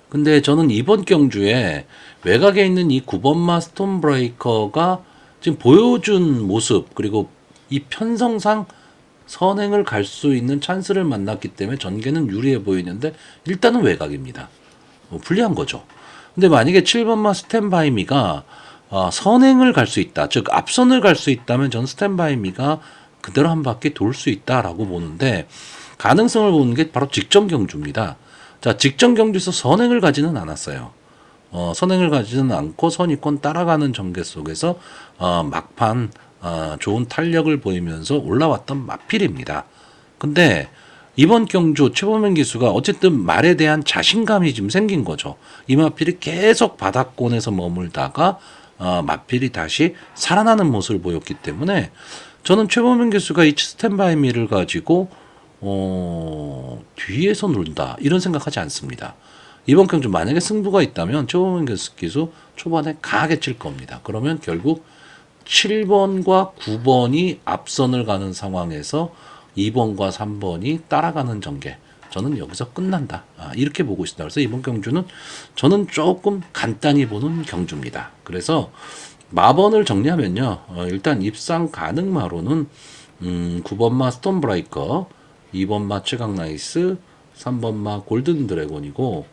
근데 저는 이번 경주에 외곽에 있는 이 9번마 스톤브레이커가 지금 보여준 모습 그리고 이 편성상 선행을 갈 수 있는 찬스를 만났기 때문에 전개는 유리해 보이는데 일단은 외곽입니다. 불리한 거죠. 근데 만약에 7번마 스탠바이미가 선행을 갈 수 있다. 즉 앞선을 갈 수 있다면 전 스탠바이미가 그대로 한 바퀴 돌 수 있다라고 보는데 가능성을 보는 게 바로 직전 경주입니다. 자, 직전 경주에서 선행을 가지는 않았어요. 선행을 가지는 않고 선의권 따라가는 전개 속에서 막판 좋은 탄력을 보이면서 올라왔던 마필입니다. 근데 이번 경주 최범현 기수가 어쨌든 말에 대한 자신감이 지금 생긴 거죠. 이 마필이 계속 바닥권에서 머물다가 마필이 다시 살아나는 모습을 보였기 때문에 저는 최범현 기수가 이 스탠바이미를 가지고 뒤에서 논다 이런 생각하지 않습니다. 이번 경주 만약에 승부가 있다면 최범현 기수 초반에 강하게 칠 겁니다. 그러면 결국 7번과 9번이 앞선을 가는 상황에서 2번과 3번이 따라가는 전개. 저는 여기서 끝난다. 이렇게 보고 있습니다. 그래서 이번 경주는 저는 조금 간단히 보는 경주입니다. 그래서 마번을 정리하면요. 일단 입상 가능마로는 9번마 스톤브레이커, 2번마 최강나이스, 3번마 골든 드래곤이고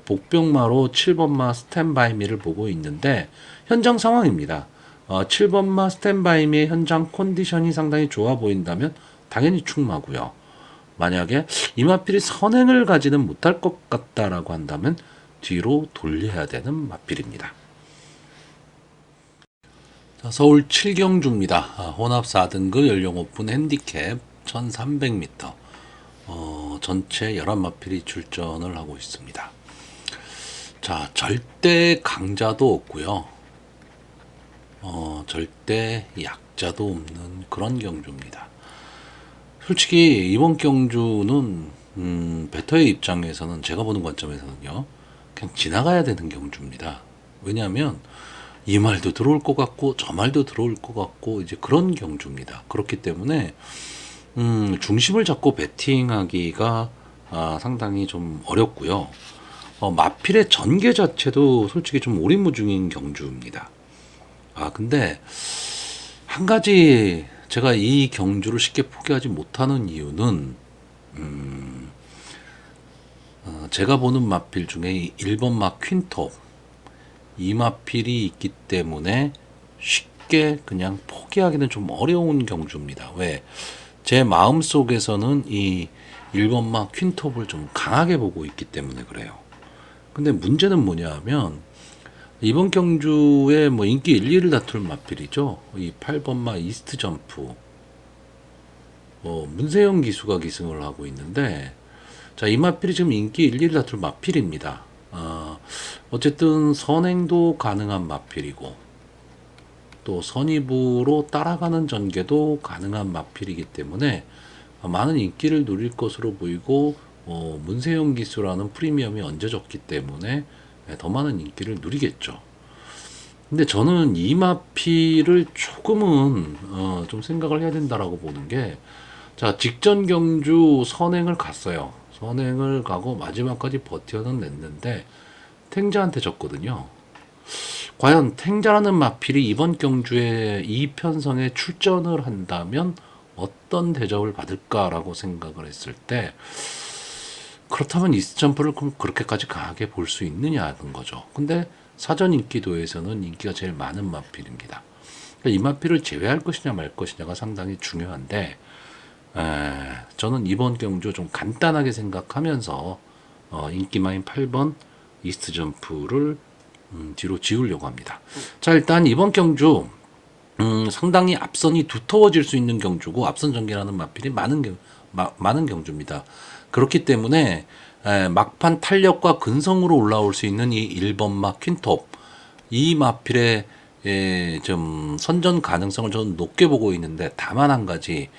복병마로 7번마 스탠바이미를 보고 있는데 현장 상황입니다. 7번마 스탠바이미의 현장 컨디션이 상당히 좋아 보인다면 당연히 충마고요. 만약에 이마필이 선행을 가지는 못할 것 같다라고 한다면 뒤로 돌려야 되는 마필입니다. 자, 서울 7경주입니다. 혼합 4등급 연령 오픈 핸디캡 1300m 전체 11마필이 출전을 하고 있습니다. 자, 절대 강자도 없고요. 절대 약자도 없는 그런 경주입니다. 솔직히 이번 경주는 배터의 입장에서는 제가 보는 관점에서는요 그냥 지나가야 되는 경주입니다. 왜냐하면 이 말도 들어올 것 같고 저 말도 들어올 것 같고 이제 그런 경주입니다. 그렇기 때문에 중심을 잡고 배팅하기가 상당히 좀 어렵고요. 마필의 전개 자체도 솔직히 좀 오리무중인 경주입니다. 근데 한 가지 제가 이 경주를 쉽게 포기하지 못하는 이유는 제가 보는 마필 중에 1번 마 퀸톱 이 마필이 있기 때문에 쉽게 그냥 포기하기는 좀 어려운 경주입니다. 왜? 제 마음속에서는 이 1번 마 퀸톱을 좀 강하게 보고 있기 때문에 그래요. 근데 문제는 뭐냐 하면 이번 경주에 뭐 인기 1, 2를 다툴 마필이죠. 이 8번마 이스트 점프. 문세영 기수가 기승을 하고 있는데, 자, 이 마필이 지금 인기 1, 2를 다툴 마필입니다. 어쨌든 선행도 가능한 마필이고, 또 선입으로 따라가는 전개도 가능한 마필이기 때문에 많은 인기를 누릴 것으로 보이고, 문세영 기수라는 프리미엄이 얹어졌기 때문에 더 많은 인기를 누리겠죠. 근데 저는 이 마필을 조금은 좀 생각을 해야 된다라고 보는 게, 자, 직전 경주 선행을 갔어요. 선행을 가고 마지막까지 버텨는 냈는데 탱자한테 졌거든요. 과연 탱자라는 마필이 이번 경주에 이 편성에 출전을 한다면 어떤 대접을 받을까라고 생각을 했을 때, 그렇다면 이스트 점프를 그렇게까지 강하게 볼 수 있느냐는 거죠. 근데 사전 인기도에서는 인기가 제일 많은 마필입니다. 그러니까 이 마필을 제외할 것이냐 말 것이냐가 상당히 중요한데, 저는 이번 경주 좀 간단하게 생각하면서 인기마인 8번 이스트 점프를 뒤로 지우려고 합니다. 자, 일단 이번 경주 상당히 앞선이 두터워질 수 있는 경주고 앞선 전개라는 마필이 많은 경주입니다. 그렇기 때문에 막판 탄력과 근성으로 올라올 수 있는 이 1번 마 퀸톱 이 마필의 좀 선전 가능성을 저는 높게 보고 있는데, 다만 한 가지,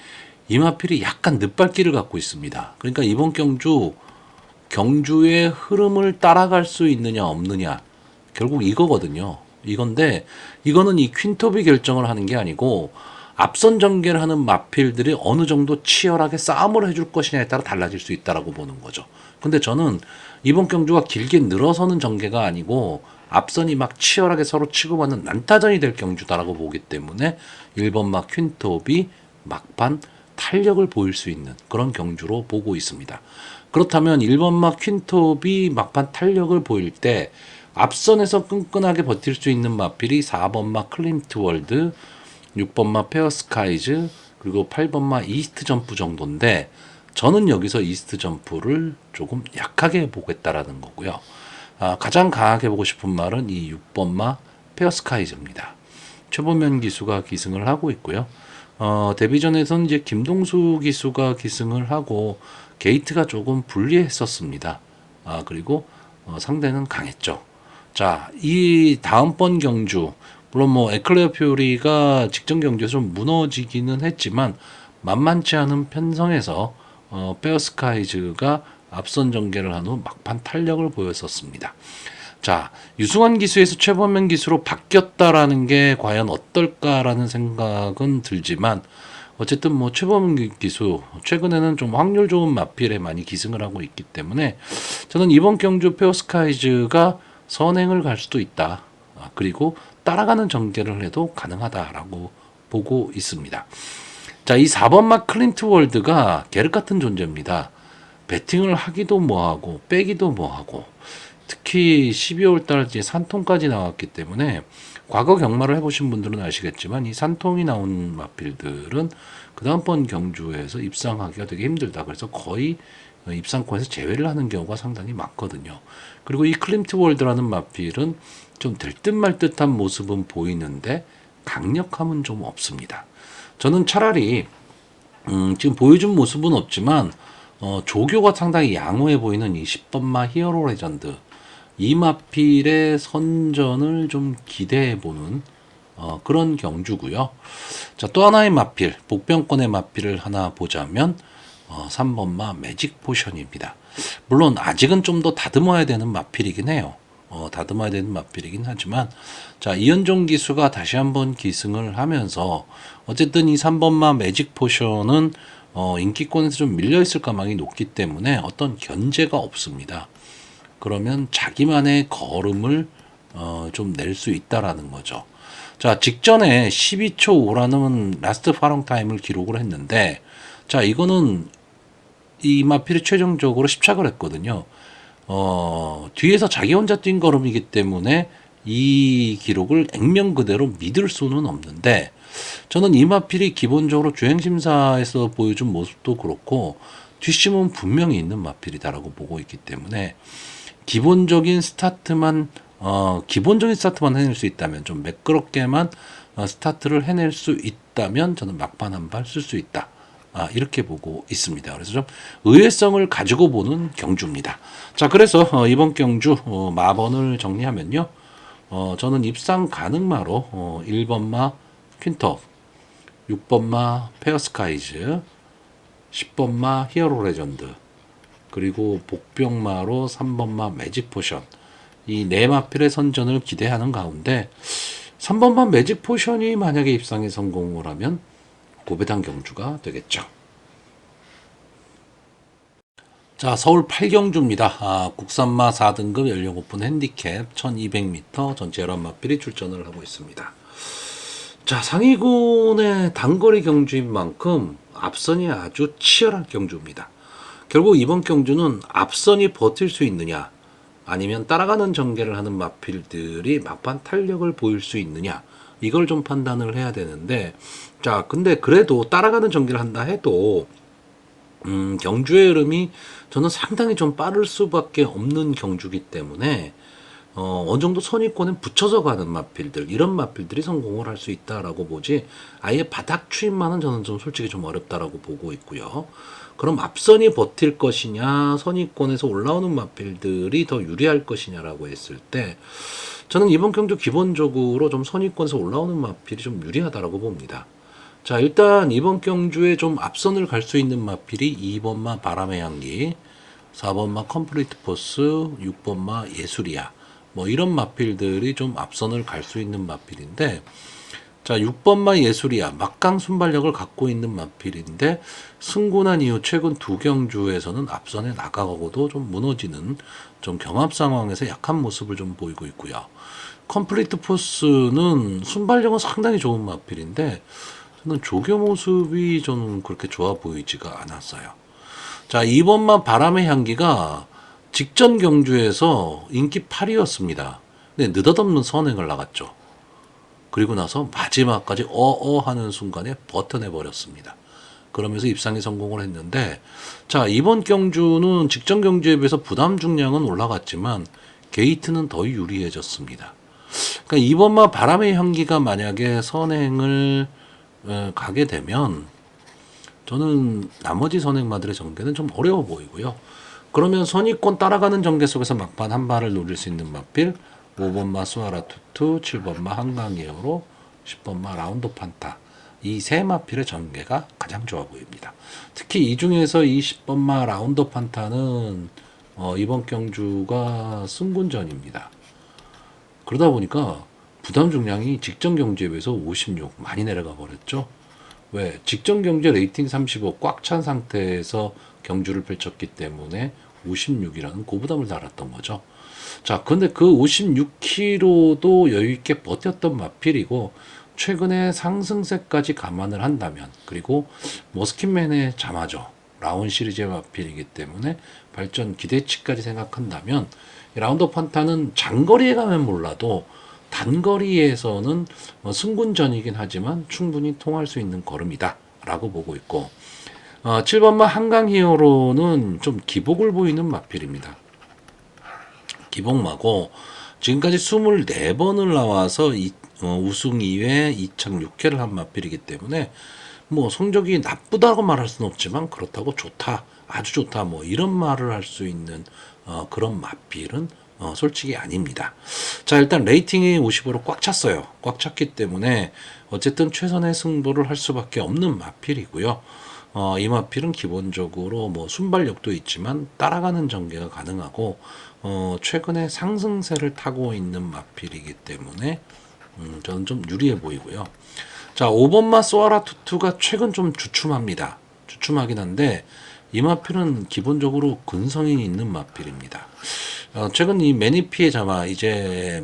이 마필이 약간 늦발길을 갖고 있습니다. 그러니까 이번 경주의 흐름을 따라갈 수 있느냐 없느냐, 결국 이거거든요. 이건데, 이거는 이 퀸톱이 결정을 하는 게 아니고 앞선 전개를 하는 마필들이 어느 정도 치열하게 싸움을 해줄 것이냐에 따라 달라질 수 있다라고 보는 거죠. 근데 저는 이번 경주가 길게 늘어서는 전개가 아니고 앞선이 막 치열하게 서로 치고받는 난타전이 될 경주다라고 보기 때문에 1번 막 퀸톱이 막판 탄력을 보일 수 있는 그런 경주로 보고 있습니다. 그렇다면 1번 막 퀸톱이 막판 탄력을 보일 때 앞선에서 끈끈하게 버틸 수 있는 마필이 4번 막 클림트 월드, 6번 마 페어 스카이즈, 그리고 8번 마 이스트 점프 정도인데, 저는 여기서 이스트 점프를 조금 약하게 보겠다라는 거고요. 가장 강하게 보고 싶은 말은 이 6번 마 페어 스카이즈입니다. 최보면 기수가 기승을 하고 있고요. 데뷔전에서는 이제 김동수 기수가 기승을 하고 게이트가 조금 불리했었습니다. 그리고 상대는 강했죠. 자, 이 다음번 경주, 물론 뭐 에클레어 퓨리가 직전 경주에서 좀 무너지기는 했지만 만만치 않은 편성에서 페어 스카이즈가 앞선 전개를 한 후 막판 탄력을 보였었습니다. 자, 유승환 기수에서 최범현 기수로 바뀌었다라는 게 과연 어떨까라는 생각은 들지만, 어쨌든 뭐 최범현 기수 최근에는 좀 확률 좋은 마필에 많이 기승을 하고 있기 때문에 저는 이번 경주 페어 스카이즈가 선행을 갈 수도 있다. 그리고 따라가는 전개를 해도 가능하다라고 보고 있습니다. 자, 이 4번 막 클린트 월드가 계륵 같은 존재입니다. 배팅을 하기도 뭐하고 빼기도 뭐하고, 특히 12월 달에 산통까지 나왔기 때문에 과거 경마를 해보신 분들은 아시겠지만 이 산통이 나온 마필들은 그 다음번 경주에서 입상하기가 되게 힘들다. 그래서 거의 입상권에서 제외를 하는 경우가 상당히 많거든요. 그리고 이 클림트 월드라는 마필은 좀 될 듯 말 듯한 모습은 보이는데 강력함은 좀 없습니다. 저는 차라리 지금 보여준 모습은 없지만 조교가 상당히 양호해 보이는 이 10번마 히어로 레전드, 이 마필의 선전을 좀 기대해보는 그런 경주고요. 자, 또 하나의 마필, 복병권의 마필을 하나 보자면 3번마 매직 포션입니다. 물론 아직은 좀 더 다듬어야 되는 마필이긴 해요. 다듬어야 되는 마필이긴 하지만, 자, 이현종 기수가 다시 한번 기승을 하면서 어쨌든 이 3번마 매직 포션은 인기권에서 좀 밀려있을 가망이 높기 때문에 어떤 견제가 없습니다. 그러면 자기만의 걸음을 좀 낼 수 있다라는 거죠. 자, 직전에 12초 5라는 라스트 파롱 타임을 기록을 했는데, 자, 이거는 이 마필이 최종적으로 십착을 했거든요. 뒤에서 자기 혼자 뛴 걸음이기 때문에 이 기록을 액면 그대로 믿을 수는 없는데, 저는 이 마필이 기본적으로 주행심사에서 보여준 모습도 그렇고 뒷심은 분명히 있는 마필이다라고 보고 있기 때문에 기본적인 스타트만 해낼 수 있다면, 좀 매끄럽게만 스타트를 해낼 수 있다면 저는 막판 한 발 쓸 수 있다. 이렇게 보고 있습니다. 그래서 좀 의외성을 가지고 보는 경주입니다. 자, 그래서 이번 경주 마번을 정리하면요. 저는 입상 가능마로 1번마 퀸톱, 6번마 페어스카이즈, 10번마 히어로 레전드, 그리고 복병마로 3번마 매직 포션, 이 네 마필의 선전을 기대하는 가운데 3번마 매직 포션이 만약에 입상에 성공을 하면 고배당 경주가 되겠죠. 자, 서울 8경주입니다. 국산마 4등급 연령 오픈 핸디캡 1200m 전체 11마필이 출전을 하고 있습니다. 자, 상위군의 단거리 경주인 만큼 앞선이 아주 치열한 경주입니다. 결국 이번 경주는 앞선이 버틸 수 있느냐, 아니면 따라가는 전개를 하는 마필들이 막판 탄력을 보일 수 있느냐, 이걸 좀 판단을 해야 되는데, 자, 근데 그래도 따라가는 전개를 한다 해도 경주의 흐름이 저는 상당히 좀 빠를 수밖에 없는 경주기 때문에 어느 정도 선입권에 붙여서 가는 마필들, 이런 마필들이 성공을 할 수 있다라고 보지, 아예 바닥 추임만은 저는 좀 솔직히 좀 어렵다라고 보고 있고요. 그럼 앞선이 버틸 것이냐, 선입권에서 올라오는 마필들이 더 유리할 것이냐라고 했을 때, 저는 이번 경주 기본적으로 좀 선위권에서 올라오는 마필이 좀 유리하다라고 봅니다. 자, 일단 이번 경주에 좀 앞선을 갈 수 있는 마필이 2번마 바람의 향기, 4번마 컴플리트 포스, 6번마 예술이야. 뭐 이런 마필들이 좀 앞선을 갈 수 있는 마필인데, 자, 6번마 예술이야. 막강 순발력을 갖고 있는 마필인데, 승군한 이후 최근 두 경주에서는 앞선에 나가고도 좀 무너지는 좀 경합 상황에서 약한 모습을 좀 보이고 있고요. 컴플리트 포스는 순발력은 상당히 좋은 마필인데, 저는 조교 모습이 저는 그렇게 좋아 보이지가 않았어요. 자, 2번마 바람의 향기가 직전 경주에서 인기 8위였습니다. 근데 느닷없는 선행을 나갔죠. 그리고 나서 마지막까지 어어 하는 순간에 버텨내 버렸습니다. 그러면서 입상에 성공을 했는데, 자, 이번 경주는 직전 경주에 비해서 부담 중량은 올라갔지만 게이트는 더 유리해졌습니다. 그러니까 이번마 바람의 향기가 만약에 선행을 가게 되면 저는 나머지 선행마들의 전개는 좀 어려워 보이고요. 그러면 선의권 따라가는 전개 속에서 막판 한 발을 노릴 수 있는 마필 5번마 수아라 투투, 7번마 한강이어로 10번마 라운드 판타 이 세 마필의 전개가 가장 좋아 보입니다. 특히 이 중에서 이 10번마 라운드 판타는 이번 경주가 승군전입니다. 그러다 보니까 부담 중량이 직전 경주에 비해서 56 많이 내려가 버렸죠. 왜? 직전 경주 레이팅 35 꽉 찬 상태에서 경주를 펼쳤기 때문에 56이라는 고부담을 달았던 거죠. 자, 근데 그 56kg도 여유있게 버텼던 마필이고, 최근에 상승세까지 감안을 한다면, 그리고 머스킨맨의 자마죠. 라운 시리즈의 마필이기 때문에 발전 기대치까지 생각한다면, 라운드 판타는 장거리에 가면 몰라도 단거리에서는 승군전이긴 하지만 충분히 통할 수 있는 걸음이다 라고 보고 있고, 7번마 한강 히어로는 좀 기복을 보이는 마필입니다. 기복마고 지금까지 24번을 나와서 우승 2회 2착 6회를 한 마필이기 때문에 뭐 성적이 나쁘다고 말할 수는 없지만 그렇다고 좋다, 아주 좋다 뭐 이런 말을 할 수 있는 그런 마필은 솔직히 아닙니다. 자, 일단 레이팅이 55로 꽉 찼어요. 꽉 찼기 때문에 어쨌든 최선의 승부를 할 수밖에 없는 마필이고요. 이 마필은 기본적으로 뭐 순발력도 있지만 따라가는 전개가 가능하고 최근에 상승세를 타고 있는 마필이기 때문에 저는 좀 유리해 보이고요. 자, 5번마 소아라 투투가 최근 좀 주춤합니다. 주춤하긴 한데 이 마필은 기본적으로 근성이 있는 마필입니다. 최근 이 매니피해 자마 이제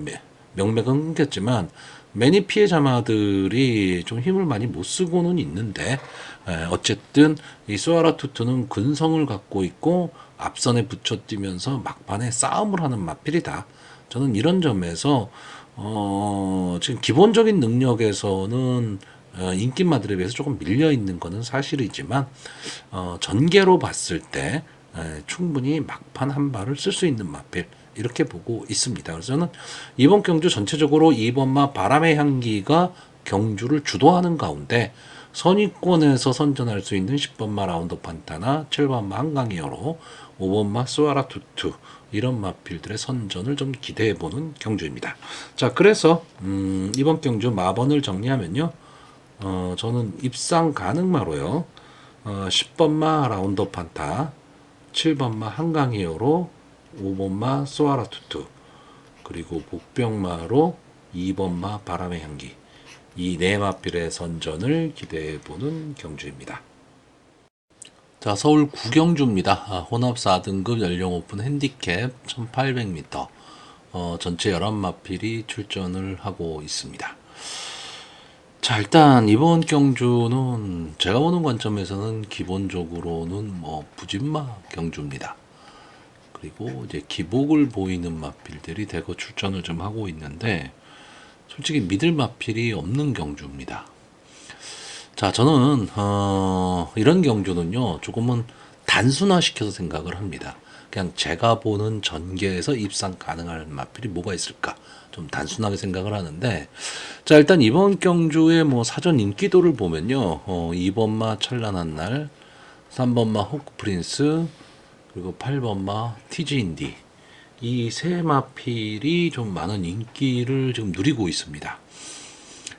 명맥은 끊겼지만 매니피해 자마들이 좀 힘을 많이 못 쓰고는 있는데 어쨌든 이 소아라 투투는 근성을 갖고 있고 앞선에 붙여뛰면서 막판에 싸움을 하는 마필이다. 저는 이런 점에서 지금 기본적인 능력에서는 인기마들에 비해서 조금 밀려 있는 것은 사실이지만 전개로 봤을 때 충분히 막판 한 발을 쓸 수 있는 마필 이렇게 보고 있습니다. 그래서 저는 이번 경주 전체적으로 2번마 바람의 향기가 경주를 주도하는 가운데 선위권에서 선전할 수 있는 10번마 라운드 판타나 7번마 한강이어로 5번마 수아라 투투 이런 마필들의 선전을 좀 기대해보는 경주입니다. 자, 그래서 이번 경주 마번을 정리하면요, 저는 입상 가능마로요, 10번마 라운드 판타, 7번마 한강히어로, 5번마 소아라 투투, 그리고 복병마로 2번마 바람의 향기 이 네 마필의 선전을 기대해보는 경주입니다. 자, 서울 구경주입니다. 혼합 4등급 연령 오픈 핸디캡 1800m 전체 11마필이 출전을 하고 있습니다. 자, 일단 이번 경주는 제가 보는 관점에서는 기본적으로는 뭐 부진마 경주입니다. 그리고 이제 기복을 보이는 마필들이 대거 출전을 좀 하고 있는데 솔직히 믿을 마필이 없는 경주입니다. 자, 저는 이런 경주는요 조금은 단순화시켜서 생각을 합니다. 그냥 제가 보는 전개에서 입상 가능한 마필이 뭐가 있을까 좀 단순하게 생각을 하는데, 자, 일단 이번 경주의 뭐 사전 인기도를 보면요 2번마 찬란한 날, 3번마 호크 프린스, 그리고 8번마 티즈인디 이 세 마필이 좀 많은 인기를 지금 누리고 있습니다.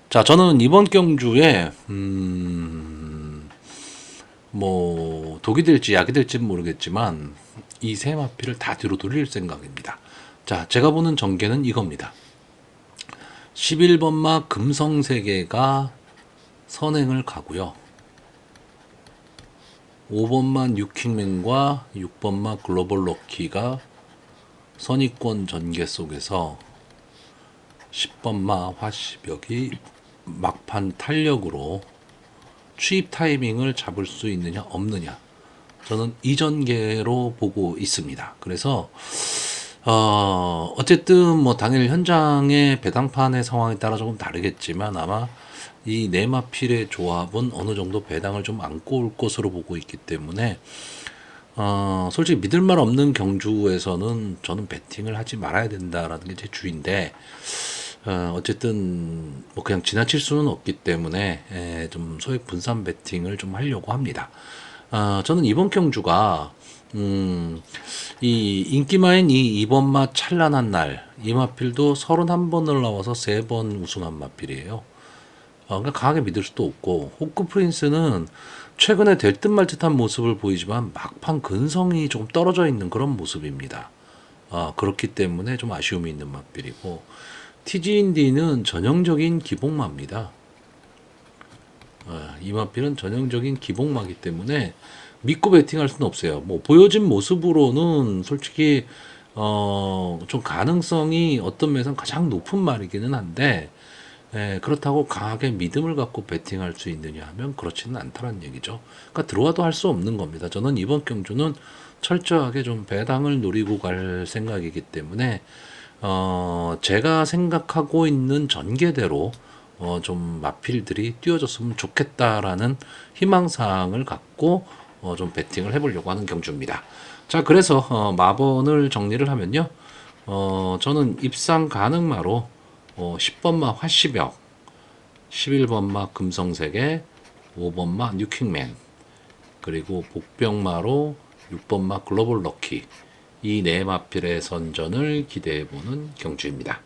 자, 저는 이번 경주에 뭐 독이 될지 약이 될지는 모르겠지만 이 세 마필을 다 뒤로 돌릴 생각입니다. 자, 제가 보는 전개는 이겁니다. 11번마 금성세계가 선행을 가고요. 5번마 뉴킹맨과 6번마 글로벌 럭키가 선입권 전개 속에서 10번마 화시벽이 막판 탄력으로 추입 타이밍을 잡을 수 있느냐 없느냐, 저는 이 전개로 보고 있습니다. 그래서 어쨌든 뭐 당일 현장의 배당판의 상황에 따라 조금 다르겠지만 아마 이 네마필의 조합은 어느 정도 배당을 좀 안고 올 것으로 보고 있기 때문에 솔직히 믿을 말 없는 경주에서는 저는 배팅을 하지 말아야 된다라는 게 제 주인데, 어쨌든 뭐 그냥 지나칠 수는 없기 때문에 좀 소액 분산 배팅을 좀 하려고 합니다. 저는 이번 경주가 이 인기마인 이 이번마 찬란한 날, 이 마필도 31번을 나와서 3번 우승한 마필이에요. 그러니까 강하게 믿을 수도 없고, 호크 프린스는 최근에 될 듯 말 듯한 모습을 보이지만 막판 근성이 조금 떨어져 있는 그런 모습입니다. 그렇기 때문에 좀 아쉬움이 있는 마필이고, TG인디는 전형적인 기복마입니다. 이 마필은 전형적인 기복마기 때문에 믿고 배팅할 수는 없어요. 뭐 보여진 모습으로는 솔직히 좀 가능성이 어떤 면에서는 가장 높은 말이기는 한데, 그렇다고 강하게 믿음을 갖고 배팅할 수 있느냐 하면 그렇지는 않다는 얘기죠. 그러니까 들어와도 할 수 없는 겁니다. 저는 이번 경주는 철저하게 좀 배당을 노리고 갈 생각이기 때문에 제가 생각하고 있는 전개대로 좀 마필들이 뛰어줬으면 좋겠다라는 희망사항을 갖고 좀 배팅을 해보려고 하는 경주입니다. 자, 그래서 마번을 정리를 하면요, 저는 입상 가능마로 10번마 화시벽, 11번마 금성세계, 5번마 뉴킹맨, 그리고 복병마로 6번마 글로벌 럭키, 이 네 마필의 선전을 기대해보는 경주입니다.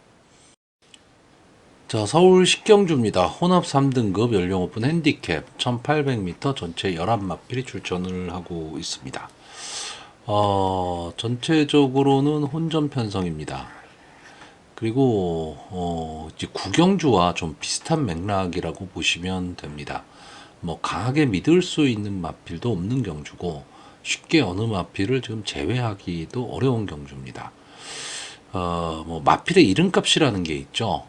자, 서울 10경주입니다. 혼합 3등급 연령 오픈 핸디캡 1800m 전체 11마필이 출전을 하고 있습니다. 전체적으로는 혼전 편성입니다. 그리고 이제 구경주와 좀 비슷한 맥락이라고 보시면 됩니다. 뭐 강하게 믿을 수 있는 마필도 없는 경주고, 쉽게 어느 마필을 지금 제외하기도 어려운 경주입니다. 뭐 마필의 이름값이라는 게 있죠.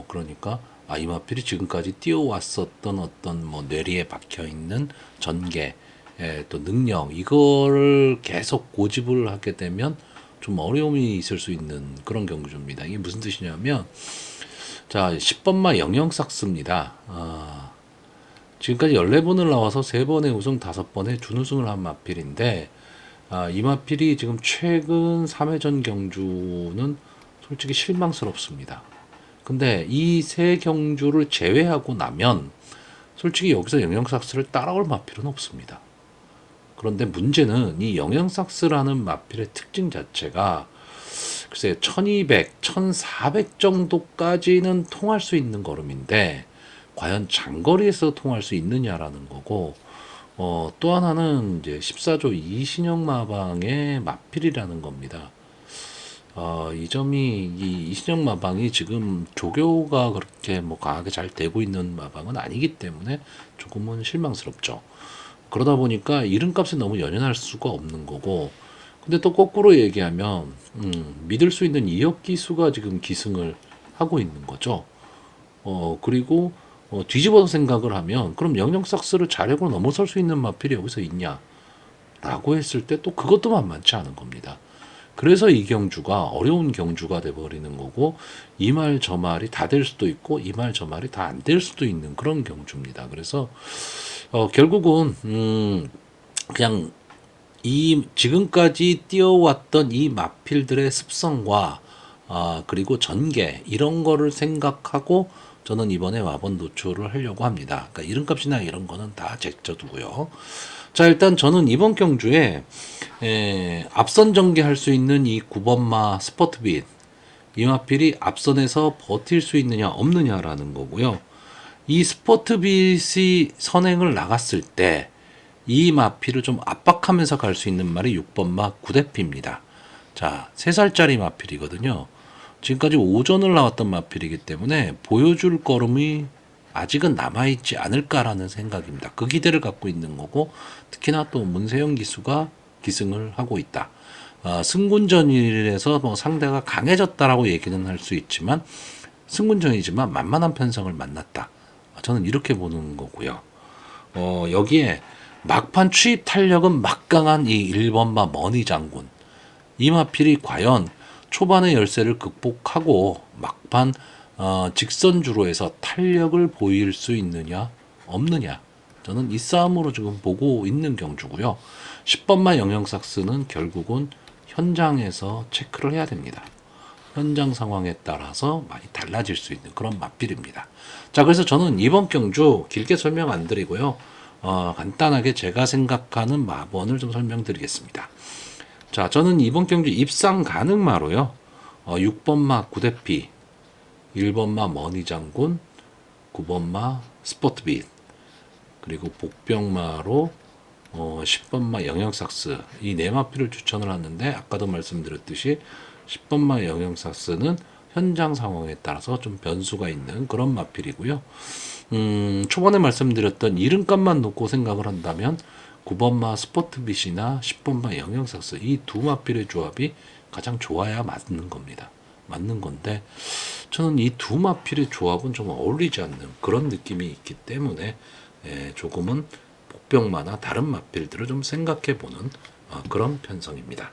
그러니까 이 마필이 지금까지 뛰어왔었던 어떤 뭐 뇌리에 박혀 있는 전개, 또 능력, 이거를 계속 고집을 하게 되면 좀 어려움이 있을 수 있는 그런 경주입니다. 이게 무슨 뜻이냐면, 자, 10번마 영영삭스입니다. 지금까지 14번을 나와서 3번의 우승, 5번의 준우승을 한 마필인데, 이 마필이 지금 최근 3회전 경주는 솔직히 실망스럽습니다. 근데 이 세 경주를 제외하고 나면 솔직히 여기서 영영삭스를 따라올 마필은 없습니다. 그런데 문제는 이 영영삭스라는 마필의 특징 자체가 글쎄 1200, 1400 정도까지는 통할 수 있는 걸음인데 과연 장거리에서 통할 수 있느냐라는 거고, 또 하나는 이제 14조 이신영 마방의 마필이라는 겁니다. 이 점이, 이 이신영 마방이 지금 조교가 그렇게 뭐 강하게 잘 되고 있는 마방은 아니기 때문에 조금은 실망스럽죠. 그러다 보니까 이름값에 너무 연연할 수가 없는 거고, 근데 또 거꾸로 얘기하면 믿을 수 있는 이혁 기수가 지금 기승을 하고 있는 거죠. 그리고 뒤집어서 생각을 하면 그럼 영영삭스를 자력으로 넘어설 수 있는 마필이 여기서 있냐 라고 했을 때 또 그것도 만만치 않은 겁니다. 그래서 이 경주가 어려운 경주가 돼버리는 거고, 이 말 저 말이 다 될 수도 있고 이 말 저 말이 다 안 될 수도 있는 그런 경주입니다. 그래서 결국은 그냥 이 지금까지 뛰어왔던 이 마필들의 습성과 그리고 전개, 이런 거를 생각하고 저는 이번에 마번 노출을 하려고 합니다. 그러니까 이름값이나 이런 거는 다 제쳐두고요. 자, 일단 저는 이번 경주에 앞선 전개할 수 있는 이 9번마 스포트빗, 이 마필이 앞선에서 버틸 수 있느냐 없느냐라는 거고요. 이 스포트빗이 선행을 나갔을 때 이 마필을 좀 압박하면서 갈 수 있는 말이 6번마 구대피입니다. 자, 3살짜리 마필이거든요. 지금까지 오전을 나왔던 마필이기 때문에 보여줄 걸음이 아직은 남아있지 않을까라는 생각입니다. 그 기대를 갖고 있는 거고, 특히나 또 문세영 기수가 기승을 하고 있다. 승군전일에서 뭐 상대가 강해졌다라고 얘기는 할 수 있지만 승군전이지만 만만한 편성을 만났다. 저는 이렇게 보는 거고요. 여기에 막판 추입 탄력은 막강한 이 1번마 머니 장군. 이 마필이 과연 초반의 열세를 극복하고 막판 직선주로 해서 탄력을 보일 수 있느냐 없느냐, 저는 이 싸움으로 지금 보고 있는 경주고요. 10번마 영영삭스는 결국은 현장에서 체크를 해야 됩니다. 현장 상황에 따라서 많이 달라질 수 있는 그런 마필입니다. 자, 그래서 저는 이번 경주 길게 설명 안 드리고요. 간단하게 제가 생각하는 마번을 좀 설명드리겠습니다. 자, 저는 이번 경주 입상 가능마로요. 6번마 구대피, 1번마 머니장군, 9번마 스포트빗, 그리고 복병마로 10번마 영영삭스, 이 네 마필을 추천을 하는데, 아까도 말씀드렸듯이 10번마 영영삭스는 현장 상황에 따라서 좀 변수가 있는 그런 마필이고요. 초반에 말씀드렸던 이름값만 놓고 생각을 한다면 9번마 스포트빗이나 10번마 영영삭스, 이 두 마필의 조합이 가장 좋아야 맞는 겁니다. 맞는 건데, 저는 이 두 마필의 조합은 좀 어울리지 않는 그런 느낌이 있기 때문에 조금은 복병마나 다른 마필들을 좀 생각해보는 그런 편성입니다.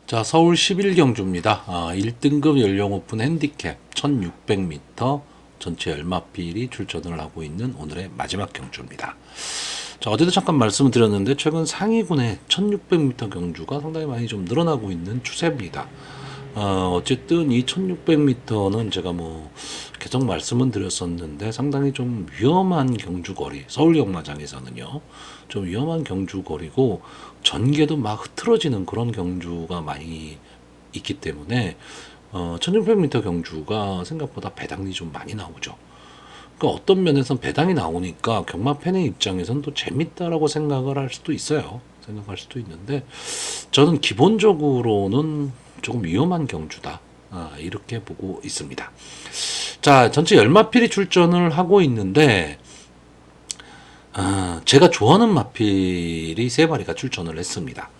자, 서울 11경주입니다. 1등급 연령 오픈 핸디캡 1600m 전체 열마필이 출전을 하고 있는 오늘의 마지막 경주입니다. 자, 어제도 잠깐 말씀을 드렸는데 최근 상위군의 1600m 경주가 상당히 많이 좀 늘어나고 있는 추세입니다. 어쨌든 이 1600m는 제가 뭐 계속 말씀은 드렸었는데 상당히 좀 위험한 경주거리, 서울경마장에서는요 좀 위험한 경주거리고 전개도 막 흐트러지는 그런 경주가 많이 있기 때문에 1600m 경주가 생각보다 배당이 좀 많이 나오죠. 그러니까 어떤 면에서는 배당이 나오니까 경마 팬의 입장에서는 또 재밌다라고 생각을 할 수도 있어요. 생각할 수도 있는데, 저는 기본적으로는 조금 위험한 경주다, 이렇게 보고 있습니다. 자, 전체 열마필이 출전을 하고 있는데, 제가 좋아하는 마필이 세 마리가 출전을 했습니다.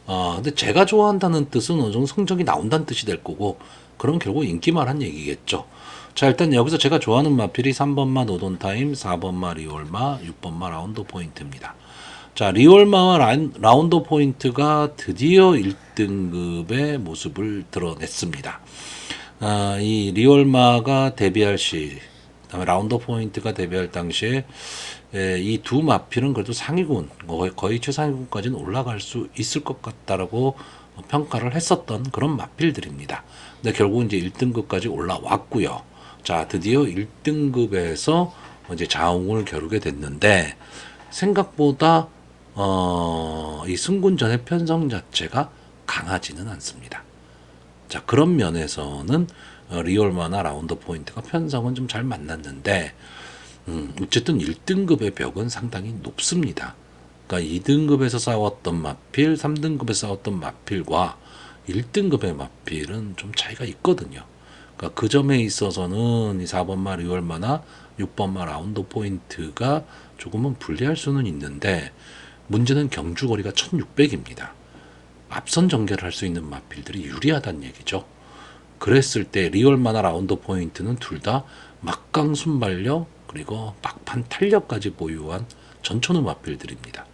근데 제가 좋아한다는 뜻은 어느 정도 성적이 나온다는 뜻이 될 거고, 그럼 결국 인기말한 얘기겠죠. 자, 일단 여기서 제가 좋아하는 마필이 3번마 노돈타임, 4번마 리올마, 6번마 라운드 포인트입니다. 자, 리올마와 라운드 포인트가 드디어 1등급의 모습을 드러냈습니다. 이 리올마가 데뷔할 시, 그다음에 라운드 포인트가 데뷔할 당시에 이 두 마필은 그래도 상위군, 거의 최상위군까지는 올라갈 수 있을 것 같다라고 평가를 했었던 그런 마필들입니다. 근데 결국 이제 1등급까지 올라왔고요. 자, 드디어 1등급에서 이제 자웅을 겨루게 됐는데, 생각보다 이 승군전의 편성 자체가 강하지는 않습니다. 자, 그런 면에서는 리얼마나 라운드 포인트가 편성은 좀 잘 만났는데, 어쨌든 1등급의 벽은 상당히 높습니다. 그러니까 2등급에서 싸웠던 마필, 3등급에서 싸웠던 마필과 1등급의 마필은 좀 차이가 있거든요. 그러니까 그 점에 있어서는 이 4번마 리얼마나 6번마 라운드 포인트가 조금은 불리할 수는 있는데, 문제는 경주거리가 1600입니다. 앞선 전개를 할 수 있는 마필들이 유리하다는 얘기죠. 그랬을 때 리얼마나 라운드 포인트는 둘 다 막강 순발력 그리고 막판 탄력까지 보유한 전천후 마필들입니다.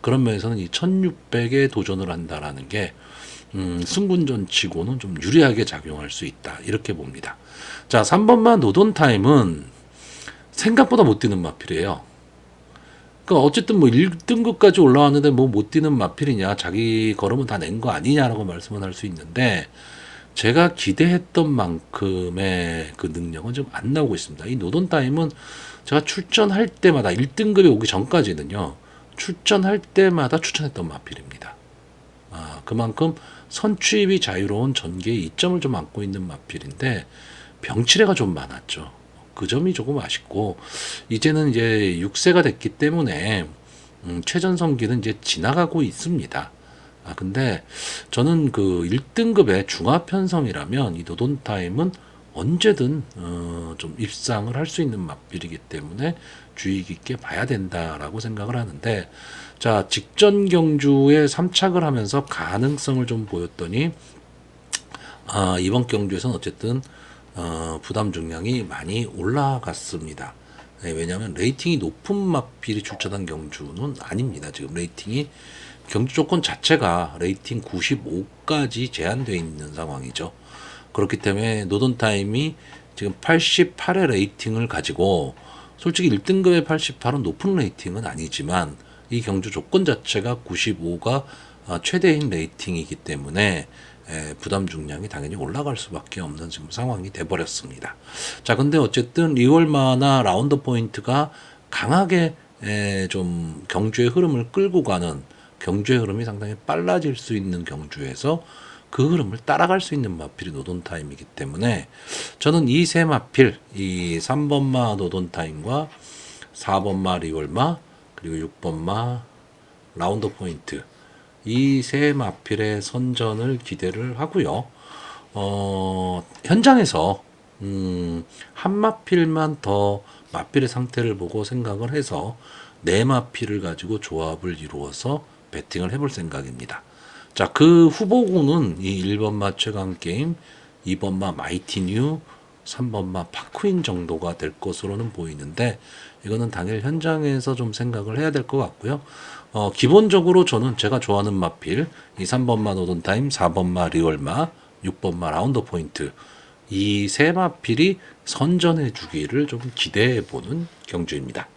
그런 면에서는 이 1600에 도전을 한다라는 게 승군전 치고는 좀 유리하게 작용할 수 있다, 이렇게 봅니다. 자, 3번만 노돈타임은 생각보다 못 뛰는 마필이에요. 그러니까 어쨌든 뭐 1등급까지 올라왔는데 뭐 못 뛰는 마필이냐, 자기 걸음은 다 낸 거 아니냐라고 말씀을 할 수 있는데, 제가 기대했던 만큼의 그 능력은 좀 안 나오고 있습니다. 이 노돈타임은 제가 출전할 때마다 1등급에 오기 전까지는요, 출전할 때마다 추천했던 마필입니다. 그만큼 선취입이 자유로운 전개의 이점을 좀 안고 있는 마필인데 병치레가 좀 많았죠. 그 점이 조금 아쉽고 이제는 이제 6세가 됐기 때문에 최전성기는 이제 지나가고 있습니다. 근데 저는 그 1등급의 중화 편성이라면 이 노돈타임은 언제든 좀 입상을 할 수 있는 마필이기 때문에 주의 깊게 봐야 된다라고 생각을 하는데, 자, 직전 경주에 3착을 하면서 가능성을 좀 보였더니 이번 경주에서는 어쨌든 부담 중량이 많이 올라갔습니다. 네, 왜냐하면 레이팅이 높은 마필이 출전한 경주는 아닙니다. 지금 레이팅이 경주 조건 자체가 레이팅 95까지 제한되어 있는 상황이죠. 그렇기 때문에 노돈타임이 지금 88의 레이팅을 가지고, 솔직히 1등급의 88은 높은 레이팅은 아니지만 이 경주 조건 자체가 95가 최대인 레이팅이기 때문에 부담 중량이 당연히 올라갈 수밖에 없는 지금 상황이 돼버렸습니다. 자, 근데 어쨌든 리월마나 라운드 포인트가 강하게 좀 경주의 흐름을 끌고 가는, 경주의 흐름이 상당히 빨라질 수 있는 경주에서 그 흐름을 따라갈 수 있는 마필이 노돈타임이기 때문에 저는 이 세 마필, 이 3번마 노돈타임과 4번마 리월마 그리고 6번마 라운드 포인트, 이 세 마필의 선전을 기대를 하고요. 현장에서 한 마필만 더 마필의 상태를 보고 생각을 해서 네 마필을 가지고 조합을 이루어서 배팅을 해볼 생각입니다. 자, 그 후보군은 이 1번마 최강게임, 2번마 마이티뉴, 3번마 파쿠인 정도가 될 것으로는 보이는데, 이거는 당일 현장에서 좀 생각을 해야 될 것 같고요. 기본적으로 저는 제가 좋아하는 마필, 이 3번마 노돈타임, 4번마 리월마, 6번마 라운드 포인트, 이 세 마필이 선전해 주기를 좀 기대해 보는 경주입니다.